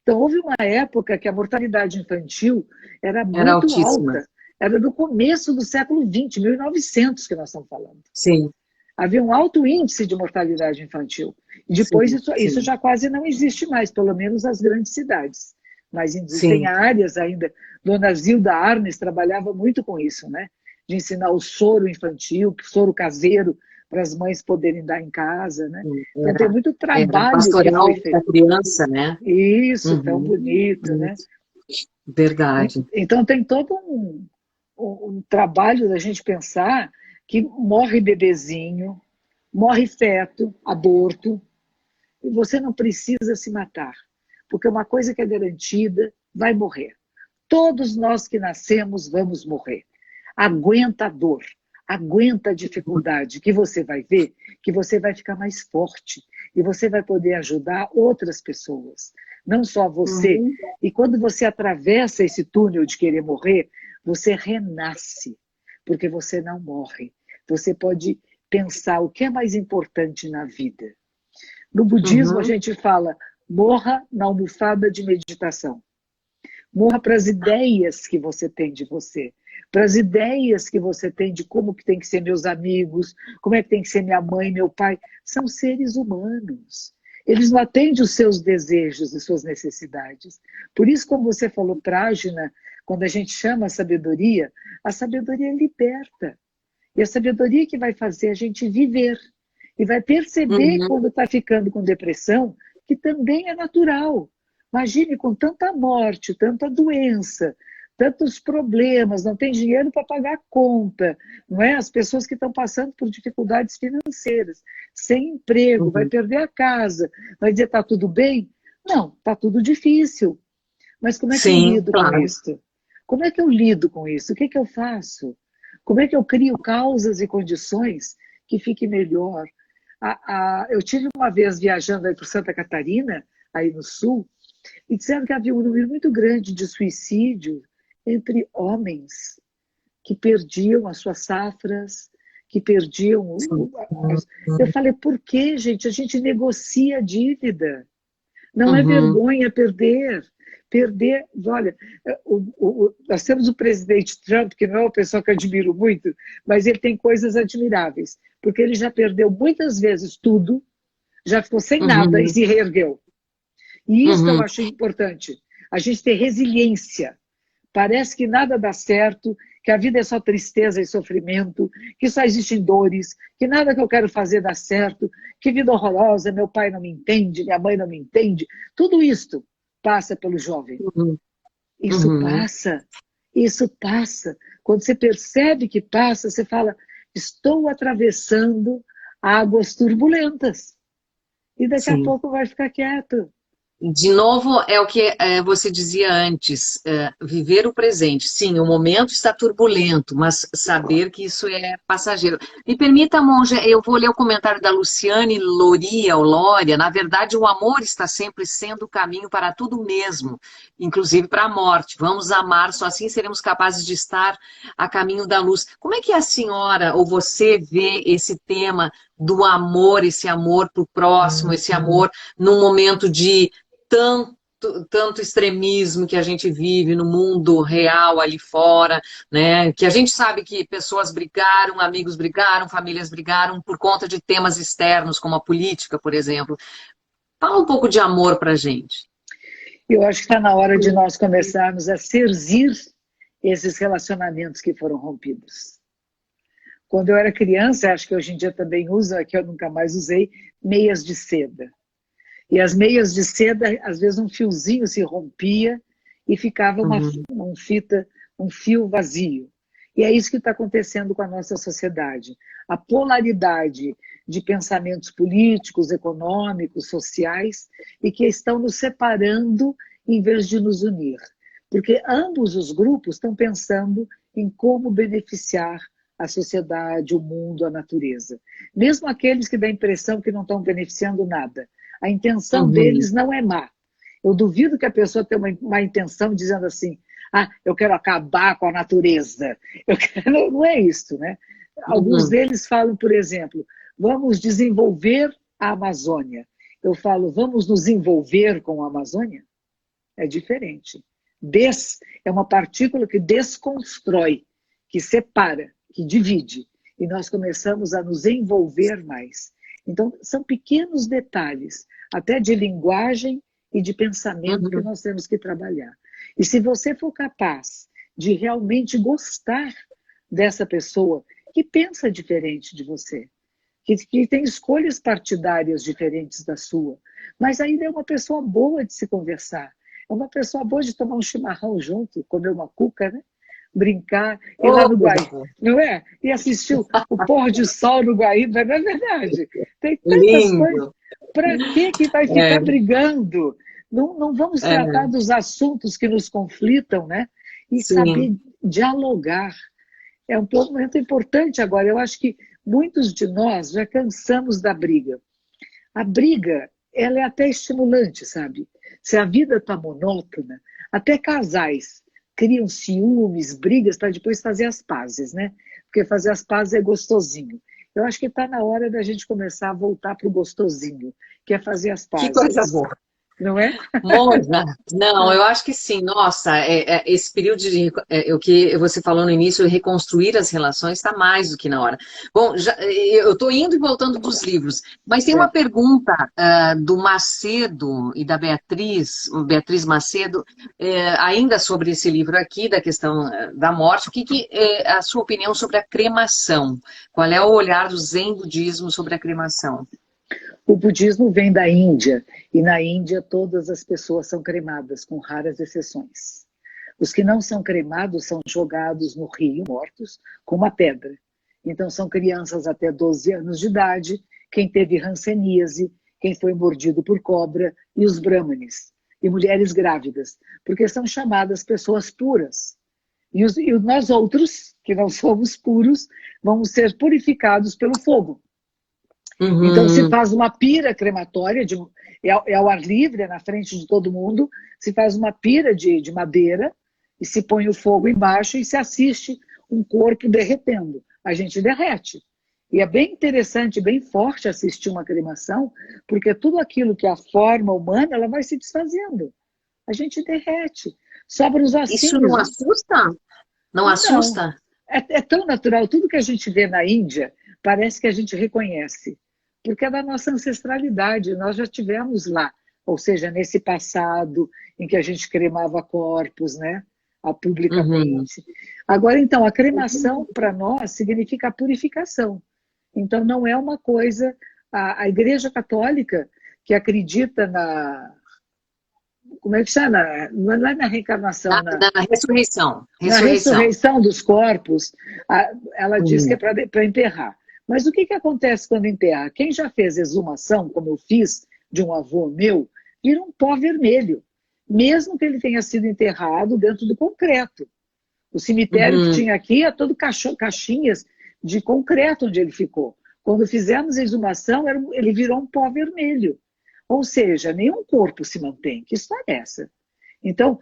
Então houve uma época que a mortalidade infantil era muito alta. Era do começo do século XX, 1900 que nós estamos falando. Sim. Havia um alto índice de mortalidade infantil. E depois isso já quase não existe mais, pelo menos nas grandes cidades. Mas existem áreas ainda. Dona Zilda Arnes trabalhava muito com isso, né? De ensinar o soro infantil, soro caseiro, para as mães poderem dar em casa, né? Então tem muito trabalho pastoral que foi feito. Da criança, né? Isso, tão bonito, né? Verdade. Então tem todo um trabalho da gente pensar que morre bebezinho, morre feto, aborto, e você não precisa se matar, porque uma coisa que é garantida, vai morrer. Todos nós que nascemos vamos morrer. Aguenta a dor, aguenta a dificuldade, que você vai ver que você vai ficar mais forte e você vai poder ajudar outras pessoas, não só você. E quando você atravessa esse túnel de querer morrer, você renasce, porque você não morre. Você pode pensar o que é mais importante na vida. No budismo a gente fala, morra na almofada de meditação. Morra para as ideias que você tem de você, para as ideias que você tem de como que tem que ser meus amigos, como é que tem que ser minha mãe, meu pai. São seres humanos. Eles não atendem os seus desejos e suas necessidades. Por isso, como você falou, Prajna, quando a gente chama a sabedoria liberta. E a sabedoria que vai fazer a gente viver. E vai perceber quando está ficando com depressão, que também é natural. Imagine com tanta morte, tanta doença, tantos problemas, não tem dinheiro para pagar a conta, não é? As pessoas que estão passando por dificuldades financeiras, sem emprego, vai perder a casa, vai dizer, está tudo bem? Não, está tudo difícil. Mas como é que eu Sim, lido com claro. isso? Como é que eu lido com isso? O que eu faço? Como é que eu crio causas e condições que fique melhor? Eu tive uma vez viajando aí por Santa Catarina, aí no sul, e disseram que havia um número muito grande de suicídio entre homens que perdiam as suas safras, que perdiam. Sim. Eu falei, por que, gente? A gente negocia a dívida. Não é Uhum. vergonha perder. Perder, olha, nós temos o presidente Trump, que não é uma pessoa que eu admiro muito, mas ele tem coisas admiráveis, porque ele já perdeu muitas vezes tudo, já ficou sem nada e Uhum. se reergueu. E isso que eu Uhum. acho importante, a gente ter resiliência. Parece que nada dá certo, que a vida é só tristeza e sofrimento, que só existem dores, que nada que eu quero fazer dá certo, que vida horrorosa, meu pai não me entende, minha mãe não me entende. Tudo isto passa pelo jovem. Uhum. Isso Uhum. passa, isso passa. Quando você percebe que passa, você fala, estou atravessando águas turbulentas. E daqui a Sim. pouco vai ficar quieto. De novo, é o que você dizia antes, viver o presente. Sim, o momento está turbulento, mas saber que isso é passageiro. Me permita, Monja, eu vou ler o comentário da Luciane Loria, ou Lória. Na verdade, o amor está sempre sendo o caminho para tudo mesmo, inclusive para a morte. Vamos amar, só assim seremos capazes de estar a caminho da luz. Como é que a senhora ou você vê esse tema do amor, esse amor para o próximo, esse amor num momento de tanto, tanto extremismo que a gente vive no mundo real ali fora, né? Que a gente sabe que pessoas brigaram, amigos brigaram, famílias brigaram por conta de temas externos, como a política, por exemplo. Fala um pouco de amor pra gente. Eu acho que está na hora de nós começarmos a serzir esses relacionamentos que foram rompidos. Quando eu era criança, acho que hoje em dia também usa, que eu nunca mais usei, meias de seda. E as meias de seda, às vezes um fiozinho se rompia e ficava Uhum, uma fita, um fio vazio. E é isso que está acontecendo com a nossa sociedade. A polaridade de pensamentos políticos, econômicos, sociais, e que estão nos separando em vez de nos unir. Porque ambos os grupos estão pensando em como beneficiar a sociedade, o mundo, a natureza. Mesmo aqueles que dão a impressão que não estão beneficiando nada. A intenção uhum, deles não é má. Eu duvido que a pessoa tenha uma má intenção dizendo assim, eu quero acabar com a natureza. Não é isso, né? Alguns uhum. deles falam, por exemplo, vamos desenvolver a Amazônia. Eu falo, vamos nos envolver com a Amazônia? É diferente. É uma partícula que desconstrói, que separa, que divide. E nós começamos a nos envolver mais. Então, são pequenos detalhes, até de linguagem e de pensamento que Uhum. nós temos que trabalhar. E se você for capaz de realmente gostar dessa pessoa que pensa diferente de você, que tem escolhas partidárias diferentes da sua, mas ainda é uma pessoa boa de se conversar, é uma pessoa boa de tomar um chimarrão junto, comer uma cuca, né? Brincar, ir lá Oh, no coisa Guaíba, boa. não é? E assistir o pôr de sol no Guaíba, não é verdade? Tem tantas coisas. Lindo. Para que vai ficar É, brigando? Não, não vamos tratar é, dos assuntos que nos conflitam, né? E sim. saber dialogar. É um ponto muito importante agora. Eu acho que muitos de nós já cansamos da briga. A briga, ela é até estimulante, sabe? Se a vida está monótona, até casais criam ciúmes, brigas para depois fazer as pazes, né? Porque fazer as pazes é gostosinho. Eu acho que está na hora da gente começar a voltar para o gostosinho, que é fazer as Que coisa pazes, boa. não é? Monja, não, eu acho que sim. Nossa, esse período o que você falou no início, reconstruir as relações está mais do que na hora. Bom, eu estou indo e voltando dos livros, mas tem uma É. pergunta do Macedo e da Beatriz Macedo, ainda sobre esse livro aqui, da questão da morte. O que é a sua opinião sobre a cremação? Qual é o olhar do Zen budismo sobre a cremação? O budismo vem da Índia, e na Índia todas as pessoas são cremadas, com raras exceções. Os que não são cremados são jogados no rio, mortos, com uma pedra. Então, são crianças até 12 anos de idade, quem teve hanseníase, quem foi mordido por cobra, e os brâmanes, e mulheres grávidas, porque são chamadas pessoas puras. E nós outros, que não somos puros, vamos ser purificados pelo fogo. Então, se faz uma pira crematória, é ao ar livre, é na frente de todo mundo, se faz uma pira de madeira, e se põe o fogo embaixo e se assiste um corpo derretendo. A gente derrete. E é bem interessante, bem forte assistir uma cremação, porque tudo aquilo que é a forma humana, ela vai se desfazendo. A gente derrete. Sobra os ossinhos. Isso não assusta? Não assusta? É tão natural. Tudo que a gente vê na Índia, parece que a gente reconhece. Porque é da nossa ancestralidade. Nós já tivemos lá. Ou seja, nesse passado em que a gente cremava corpos, né? Publicamente. Agora, então, a cremação, para nós, significa a purificação. Então, não é uma coisa... A Igreja Católica, que acredita na... Como é que chama? Não é na reencarnação. Na ressurreição. Na ressurreição dos corpos, ela diz que é para enterrar. Mas o que acontece quando enterra? Quem já fez exumação, como eu fiz, de um avô meu, vira um pó vermelho. Mesmo que ele tenha sido enterrado dentro do concreto. O cemitério que tinha aqui é todo caixinhas de concreto onde ele ficou. Quando fizemos a exumação, ele virou um pó vermelho. Ou seja, nenhum corpo se mantém. Que história é essa? Então,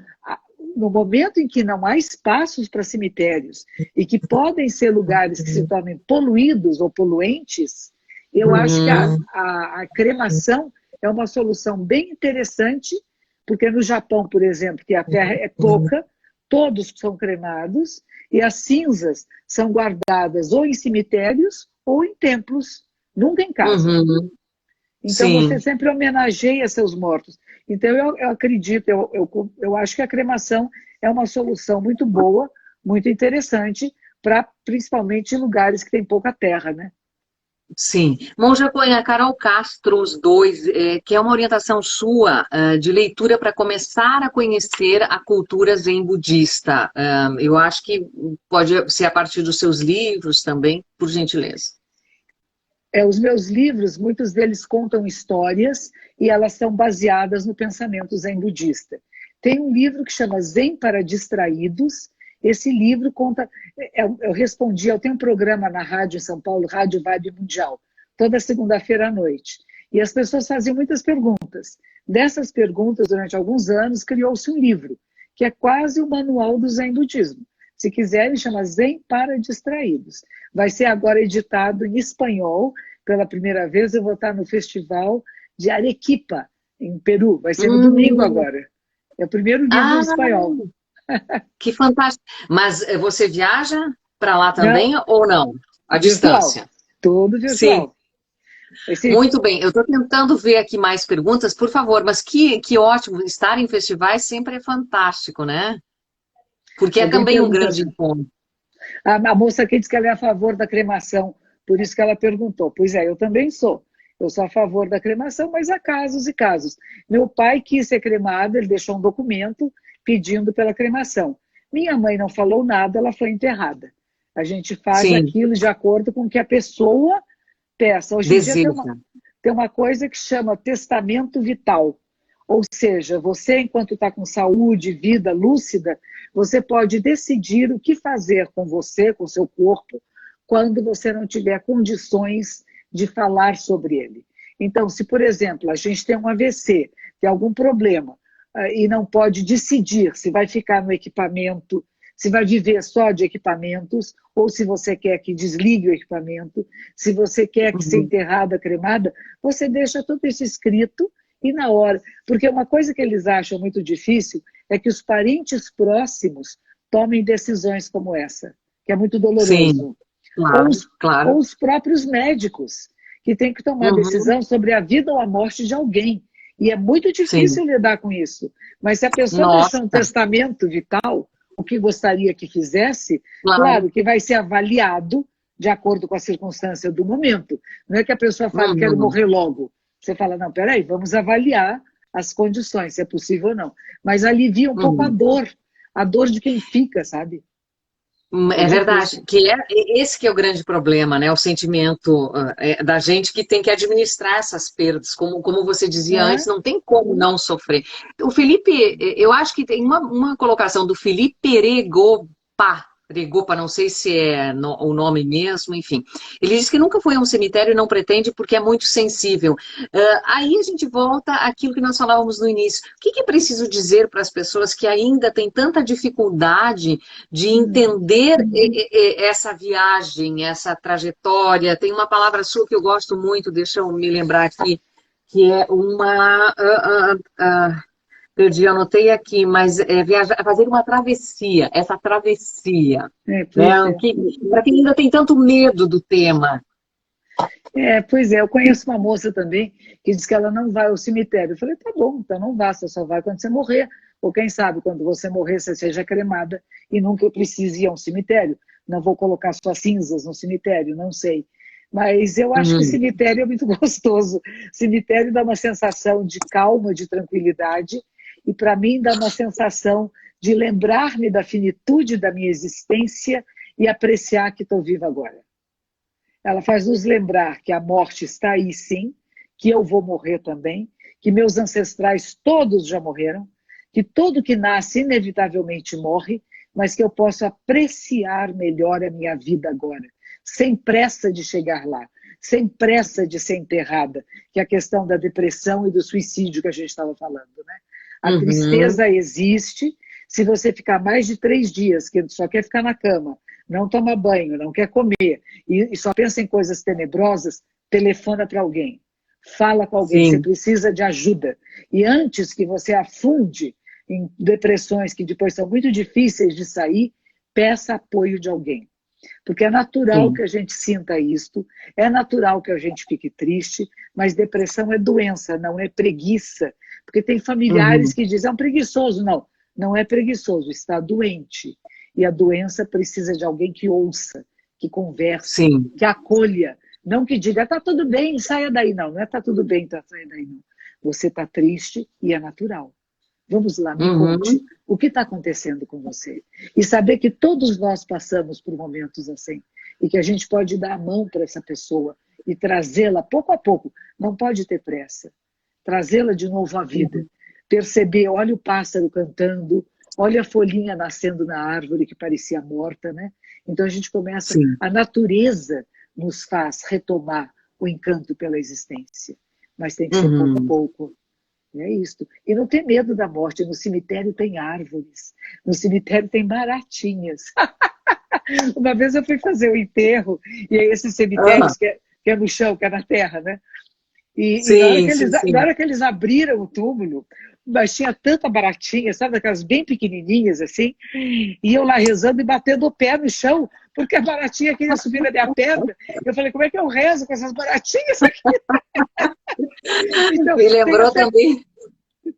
no momento em que não há espaços para cemitérios e que podem ser lugares que se tornem poluídos ou poluentes, eu acho que a cremação é uma solução bem interessante, porque no Japão, por exemplo, que a terra é pouca, todos são cremados e as cinzas são guardadas ou em cemitérios ou em templos, nunca em casa. Então, você sempre homenageia seus mortos. Então, eu acredito, eu acho que a cremação é uma solução muito boa, muito interessante, para principalmente lugares que têm pouca terra, né? Sim. Monja põe a Carol Castro, os dois, que é uma orientação sua de leitura para começar a conhecer a cultura zen budista. Eu acho que pode ser a partir dos seus livros também, por gentileza. Os meus livros, muitos deles contam histórias e elas são baseadas no pensamento zen budista. Tem um livro que chama Zen para Distraídos. Esse livro conta... eu tenho um programa na rádio em São Paulo, Rádio Vibe Mundial, toda segunda-feira à noite. E as pessoas faziam muitas perguntas. Dessas perguntas, durante alguns anos, criou-se um livro, que é quase o manual do Zen Budismo. Se quiserem, chama Zen para Distraídos. Vai ser agora editado em espanhol. Pela primeira vez, eu vou estar no Festival de Arequipa, em Peru. Vai ser no domingo agora. É o primeiro livro em espanhol. Que fantástico. Mas você viaja para lá também ou não? À distância? Tudo virtual. Sim. Muito bem. Eu estou tentando ver aqui mais perguntas, por favor. Mas que ótimo. Estar em festivais sempre é fantástico, né? Porque é também um grande encontro. A moça aqui disse que ela é a favor da cremação, por isso que ela perguntou. Pois é, eu também sou. Eu sou a favor da cremação, mas há casos e casos. Meu pai quis ser cremado, ele deixou um documento pedindo pela cremação. Minha mãe não falou nada, ela foi enterrada. A gente faz aquilo de acordo com o que a pessoa peça. Hoje em dia tem uma coisa que chama testamento vital. Ou seja, você, enquanto está com saúde, vida lúcida, você pode decidir o que fazer com você, com o seu corpo, quando você não tiver condições de falar sobre ele. Então, se, por exemplo, a gente tem um AVC, tem algum problema, e não pode decidir se vai ficar no equipamento, se vai viver só de equipamentos, ou se você quer que desligue o equipamento, se você quer que seja enterrada, cremada, você deixa tudo isso escrito e na hora. Porque uma coisa que eles acham muito difícil é que os parentes próximos tomem decisões como essa, que é muito doloroso. Sim, claro. Ou os próprios médicos, que têm que tomar decisão sobre a vida ou a morte de alguém. E é muito difícil lidar com isso. Mas se a pessoa deixar um testamento vital, o que gostaria que fizesse, claro que vai ser avaliado de acordo com a circunstância do momento. Não é que a pessoa fala, quero morrer logo. Você fala, não, peraí, vamos avaliar as condições, se é possível ou não. Mas alivia um pouco a dor. a dor de quem fica, sabe? É verdade, esse que é o grande problema, né? O sentimento da gente que tem que administrar essas perdas, como você dizia É? antes, não tem como não sofrer. O Felipe, eu acho que tem uma colocação do Felipe Regopa, não sei se é o nome mesmo, enfim. Ele diz que nunca foi a um cemitério e não pretende porque é muito sensível. Aí a gente volta àquilo que nós falávamos no início. O que é preciso dizer para as pessoas que ainda têm tanta dificuldade de entender essa viagem, essa trajetória? Tem uma palavra sua que eu gosto muito, deixa eu me lembrar aqui, que é perdi, anotei aqui, mas fazer uma travessia, essa travessia, né? Pois é. Para quem ainda tem tanto medo do tema. Pois é, eu conheço uma moça também que diz que ela não vai ao cemitério. Eu falei, tá bom, então não vá, você só vai quando você morrer. Ou quem sabe, quando você morrer, você seja cremada e nunca precise ir a um cemitério. Não vou colocar suas cinzas no cemitério, não sei. Mas eu acho que cemitério é muito gostoso. Cemitério dá uma sensação de calma, de tranquilidade, e para mim dá uma sensação de lembrar-me da finitude da minha existência e apreciar que estou viva agora. Ela faz nos lembrar que a morte está aí sim, que eu vou morrer também, que meus ancestrais todos já morreram, que tudo que nasce inevitavelmente morre, mas que eu posso apreciar melhor a minha vida agora, sem pressa de chegar lá, sem pressa de ser enterrada, que é a questão da depressão e do suicídio que a gente estava falando, né? A tristeza existe. Se você ficar mais de 3 dias, que só quer ficar na cama, não toma banho, não quer comer, e só pensa em coisas tenebrosas, telefona para alguém, fala com alguém, Sim. você precisa de ajuda. E antes que você afunde em depressões que depois são muito difíceis de sair, peça apoio de alguém. Porque é natural que a gente sinta isto, é natural que a gente fique triste, mas depressão é doença, não é preguiça. Porque tem familiares que dizem, é um preguiçoso. Não, não é preguiçoso, está doente. E a doença precisa de alguém que ouça, que converse, que acolha. Não que diga, tá tudo bem, saia daí. Não, não é tá tudo bem, saia daí não. Você está triste e é natural. Vamos lá, me conte o que está acontecendo com você. E saber que todos nós passamos por momentos assim. E que a gente pode dar a mão para essa pessoa e trazê-la pouco a pouco. Não pode ter pressa. Trazê-la de novo à vida. Perceber, olha o pássaro cantando, olha a folhinha nascendo na árvore que parecia morta, né? Então a gente começa, a natureza nos faz retomar o encanto pela existência. Mas tem que ser pouco a pouco. É isso. E não ter medo da morte. No cemitério tem árvores. No cemitério tem baratinhas. Uma vez eu fui fazer o enterro, e aí esses cemitérios que é no chão, que é na terra, né? E na hora que eles abriram o túmulo, mas tinha tanta baratinha, sabe, aquelas bem pequenininhas assim, e eu lá rezando e batendo o pé no chão, porque a baratinha queria subir na minha perna. Eu falei, como é que eu rezo com essas baratinhas aqui? Então, me lembrou também.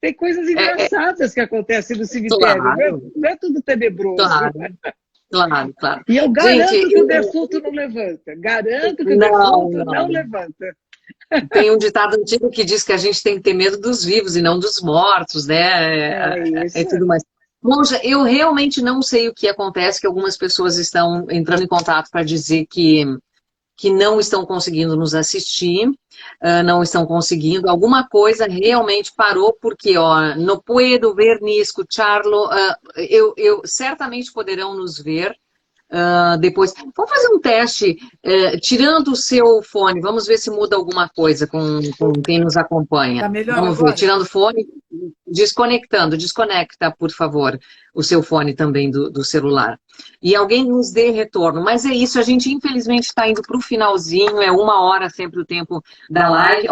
Tem coisas engraçadas que acontecem no cemitério, claro. Não é tudo tenebroso. Claro. E eu garanto que o defunto não levanta. Garanto que o defunto não levanta. Tem um ditado antigo que diz que a gente tem que ter medo dos vivos e não dos mortos, né? É tudo mais. Monja, eu realmente não sei o que acontece, que algumas pessoas estão entrando em contato para dizer que não estão conseguindo nos assistir, não estão conseguindo. Alguma coisa realmente parou, porque, ó, no puedo ver ni escucharlo, certamente poderão nos ver. Depois, vamos fazer um teste, tirando o seu fone, vamos ver se muda alguma coisa com quem nos acompanha. Tá melhor vamos agora? ver, tirando o fone, desconecta, por favor, o seu fone também do celular. E alguém nos dê retorno. Mas é isso, a gente infelizmente está indo para o finalzinho, é 1 hora sempre o tempo da live.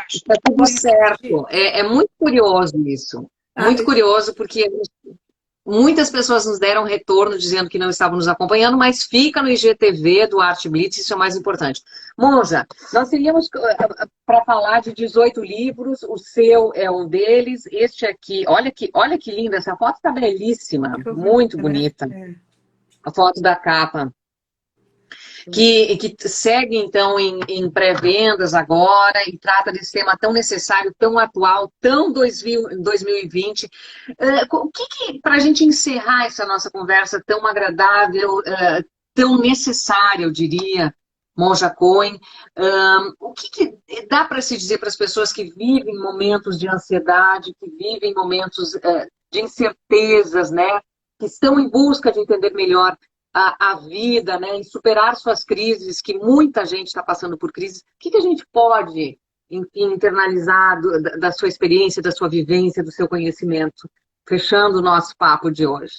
Está tudo certo. É muito curioso isso. Muito curioso, porque muitas pessoas nos deram retorno dizendo que não estavam nos acompanhando, mas fica no IGTV do Arte Blitz, isso é o mais importante. Monja, nós teríamos para falar de 18 livros, o seu é um deles, este aqui, olha que linda, essa foto está belíssima, muito bonita, a foto da capa. que segue, então, em pré-vendas agora e trata desse tema tão necessário, tão atual, tão 2020. O que para a gente encerrar essa nossa conversa tão agradável, tão necessária, eu diria, Monja Coen, o que dá para se dizer para as pessoas que vivem momentos de ansiedade, que vivem momentos de incertezas, né? Que estão em busca de entender melhor a vida, né, e superar suas crises, que muita gente está passando por crises. O que a gente pode, enfim, internalizar da sua experiência, da sua vivência, do seu conhecimento, fechando o nosso papo de hoje?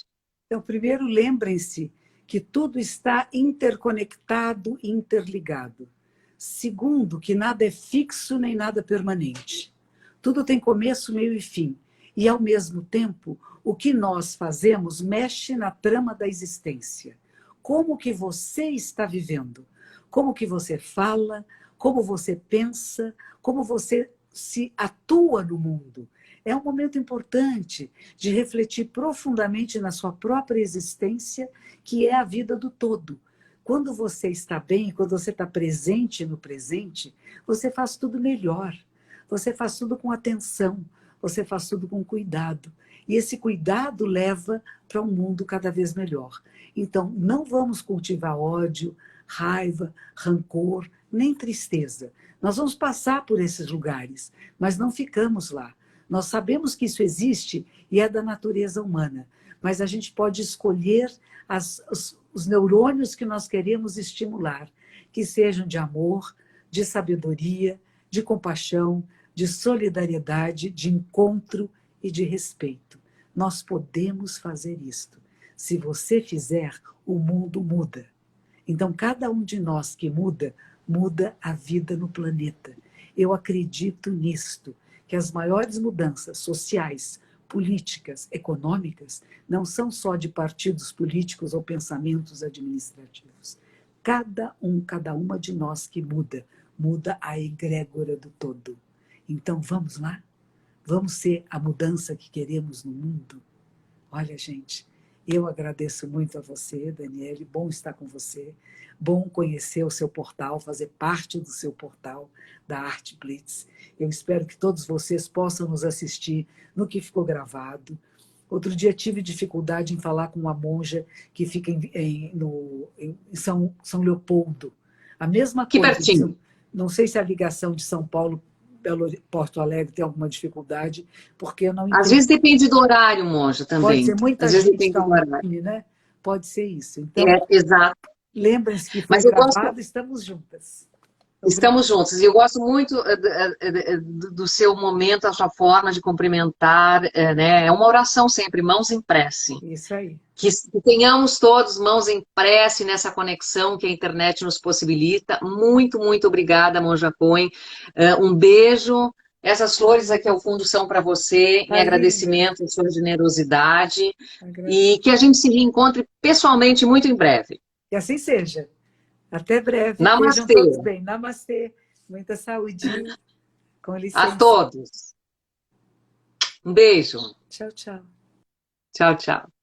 Então, primeiro, lembrem-se que tudo está interconectado e interligado. Segundo, que nada é fixo nem nada permanente. Tudo tem começo, meio e fim. E, ao mesmo tempo, o que nós fazemos mexe na trama da existência. Como que você está vivendo? Como que você fala? Como você pensa? Como você se atua no mundo? É um momento importante de refletir profundamente na sua própria existência, que é a vida do todo. Quando você está bem, quando você está presente no presente, você faz tudo melhor. Você faz tudo com atenção, você faz tudo com cuidado. E esse cuidado leva para um mundo cada vez melhor. Então, não vamos cultivar ódio, raiva, rancor, nem tristeza. Nós vamos passar por esses lugares, mas não ficamos lá. Nós sabemos que isso existe e é da natureza humana, mas a gente pode escolher os neurônios que nós queremos estimular, que sejam de amor, de sabedoria, de compaixão, de solidariedade, de encontro e de respeito. Nós podemos fazer isto. Se você fizer, o mundo muda. Então, cada um de nós que muda, muda a vida no planeta. Eu acredito nisto, que as maiores mudanças sociais, políticas, econômicas, não são só de partidos políticos ou pensamentos administrativos. Cada uma de nós que muda, muda a egrégora do todo. Então, vamos lá? Vamos ser a mudança que queremos no mundo? Olha, gente, eu agradeço muito a você, Daniele, bom estar com você, bom conhecer o seu portal, fazer parte do seu portal da Arte Blitz. Eu espero que todos vocês possam nos assistir no que ficou gravado. Outro dia tive dificuldade em falar com uma monja que fica em São Leopoldo. A mesma Que coisa. pertinho. Não sei se a ligação de São Paulo Porto Alegre tem alguma dificuldade, porque eu não entendo. Às vezes depende do horário, Monja, também. Pode ser muita Às vezes gente depende do horário. né? Pode ser isso. Então, Exato. lembrem-se que foi Mas eu gravado, estamos juntas. Estamos juntos. E eu gosto muito do seu momento, a sua forma de cumprimentar, né? É uma oração sempre, mãos em prece. Isso aí. Que tenhamos todos mãos em prece nessa conexão que a internet nos possibilita. Muito, muito obrigada, Monja Coen. Um beijo. Essas flores aqui ao fundo são para você, em agradecimento à sua generosidade. E que a gente se reencontre pessoalmente muito em breve. Que assim seja. Até breve. Namastê. Sejam todos bem. Namastê. Muita saúde. Com licença. A todos. Um beijo. Tchau, tchau. Tchau, tchau.